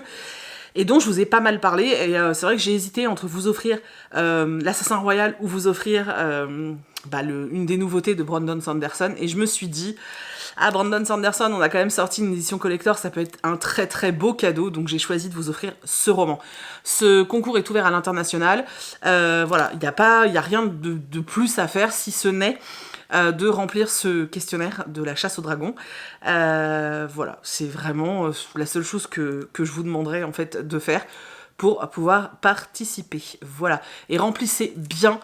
et dont je vous ai pas mal parlé, et c'est vrai que j'ai hésité entre vous offrir l'Assassin Royal ou vous offrir une des nouveautés de Brandon Sanderson, et je me suis dit, Brandon Sanderson, on a quand même sorti une édition collector, ça peut être un très très beau cadeau, donc j'ai choisi de vous offrir ce roman. Ce concours est ouvert à l'international, voilà, il n'y a rien de plus à faire si ce n'est de remplir ce questionnaire de la chasse aux dragons. Voilà, c'est vraiment la seule chose que je vous demanderai en fait de faire pour pouvoir participer. Voilà, et remplissez bien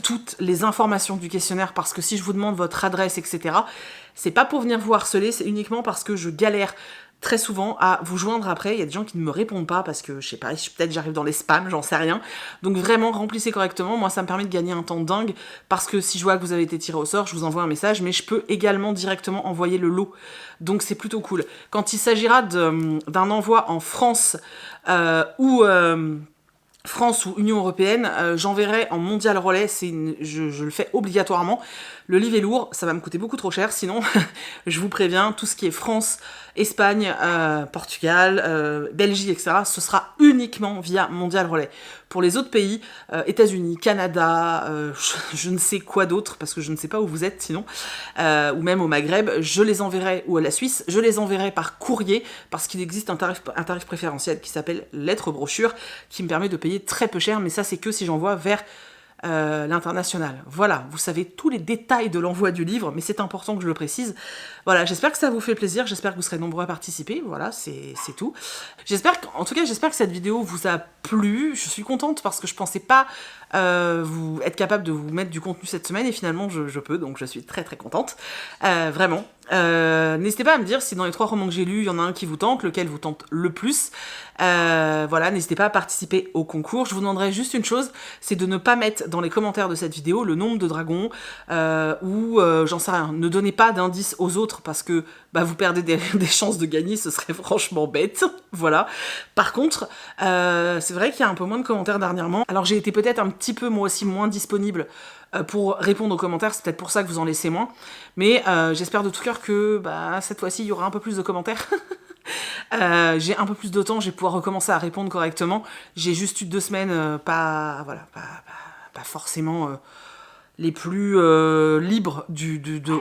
toutes les informations du questionnaire, parce que si je vous demande votre adresse, etc., c'est pas pour venir vous harceler, c'est uniquement parce que je galère très souvent à vous joindre après. Il y a des gens qui ne me répondent pas parce que, je sais pas, peut-être j'arrive dans les spams, j'en sais rien. Donc vraiment, remplissez correctement. Moi, ça me permet de gagner un temps dingue, parce que si je vois que vous avez été tiré au sort, je vous envoie un message, mais je peux également directement envoyer le lot. Donc c'est plutôt cool. Quand il s'agira d'un envoi en France ou France ou Union Européenne, j'enverrai en mondial relais, je le fais obligatoirement. Le livre est lourd, ça va me coûter beaucoup trop cher, sinon je vous préviens, tout ce qui est France, Espagne, Portugal, Belgique, etc., ce sera uniquement via mondial relais. Pour les autres pays, États-Unis, Canada, je ne sais quoi d'autre, parce que je ne sais pas où vous êtes sinon, ou même au Maghreb, je les enverrai, ou à la Suisse, je les enverrai par courrier, parce qu'il existe un tarif préférentiel qui s'appelle lettre brochure, qui me permet de payer très peu cher, mais ça c'est que si j'envoie vers l'international. Voilà, vous savez tous les détails de l'envoi du livre, mais c'est important que je le précise. Voilà, j'espère que ça vous fait plaisir, j'espère que vous serez nombreux à participer, voilà, c'est tout. En tout cas, j'espère que cette vidéo vous a plu, je suis contente parce que je pensais pas vous être capable de vous mettre du contenu cette semaine, et finalement je peux, donc je suis très très contente, vraiment. N'hésitez pas à me dire si dans les 3 romans que j'ai lus, il y en a un qui vous tente, lequel vous tente le plus. Voilà, n'hésitez pas à participer au concours. Je vous demanderai juste une chose, c'est de ne pas mettre dans les commentaires de cette vidéo le nombre de dragons, ou j'en sais rien, ne donnez pas d'indices aux autres parce que bah, vous perdez des chances de gagner, ce serait franchement bête. Voilà. Par contre, c'est vrai qu'il y a un peu moins de commentaires dernièrement. Alors j'ai été peut-être un petit peu moi aussi moins disponible pour répondre aux commentaires, c'est peut-être pour ça que vous en laissez moins, mais j'espère de tout cœur que bah, cette fois-ci il y aura un peu plus de commentaires. J'ai un peu plus de temps, je vais pouvoir recommencer à répondre correctement. J'ai juste eu 2 semaines pas forcément les plus libres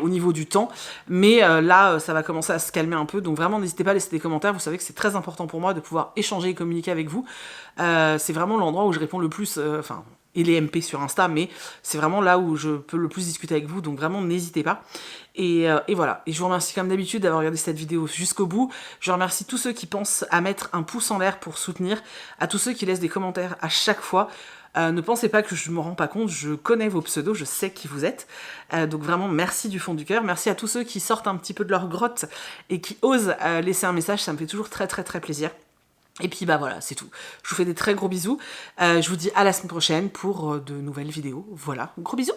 au niveau du temps, mais là ça va commencer à se calmer un peu, donc vraiment n'hésitez pas à laisser des commentaires, vous savez que c'est très important pour moi de pouvoir échanger et communiquer avec vous. C'est vraiment l'endroit où je réponds le plus, et les MP sur Insta, mais c'est vraiment là où je peux le plus discuter avec vous, donc vraiment n'hésitez pas. Et voilà, et je vous remercie comme d'habitude d'avoir regardé cette vidéo jusqu'au bout. Je remercie tous ceux qui pensent à mettre un pouce en l'air pour soutenir, à tous ceux qui laissent des commentaires à chaque fois. Ne pensez pas que je ne me rends pas compte, je connais vos pseudos, je sais qui vous êtes. Donc vraiment, merci du fond du cœur. Merci à tous ceux qui sortent un petit peu de leur grotte et qui osent laisser un message, ça me fait toujours très très très plaisir. Et puis bah voilà, c'est tout. Je vous fais des très gros bisous. Je vous dis à la semaine prochaine pour de nouvelles vidéos. Voilà, gros bisous!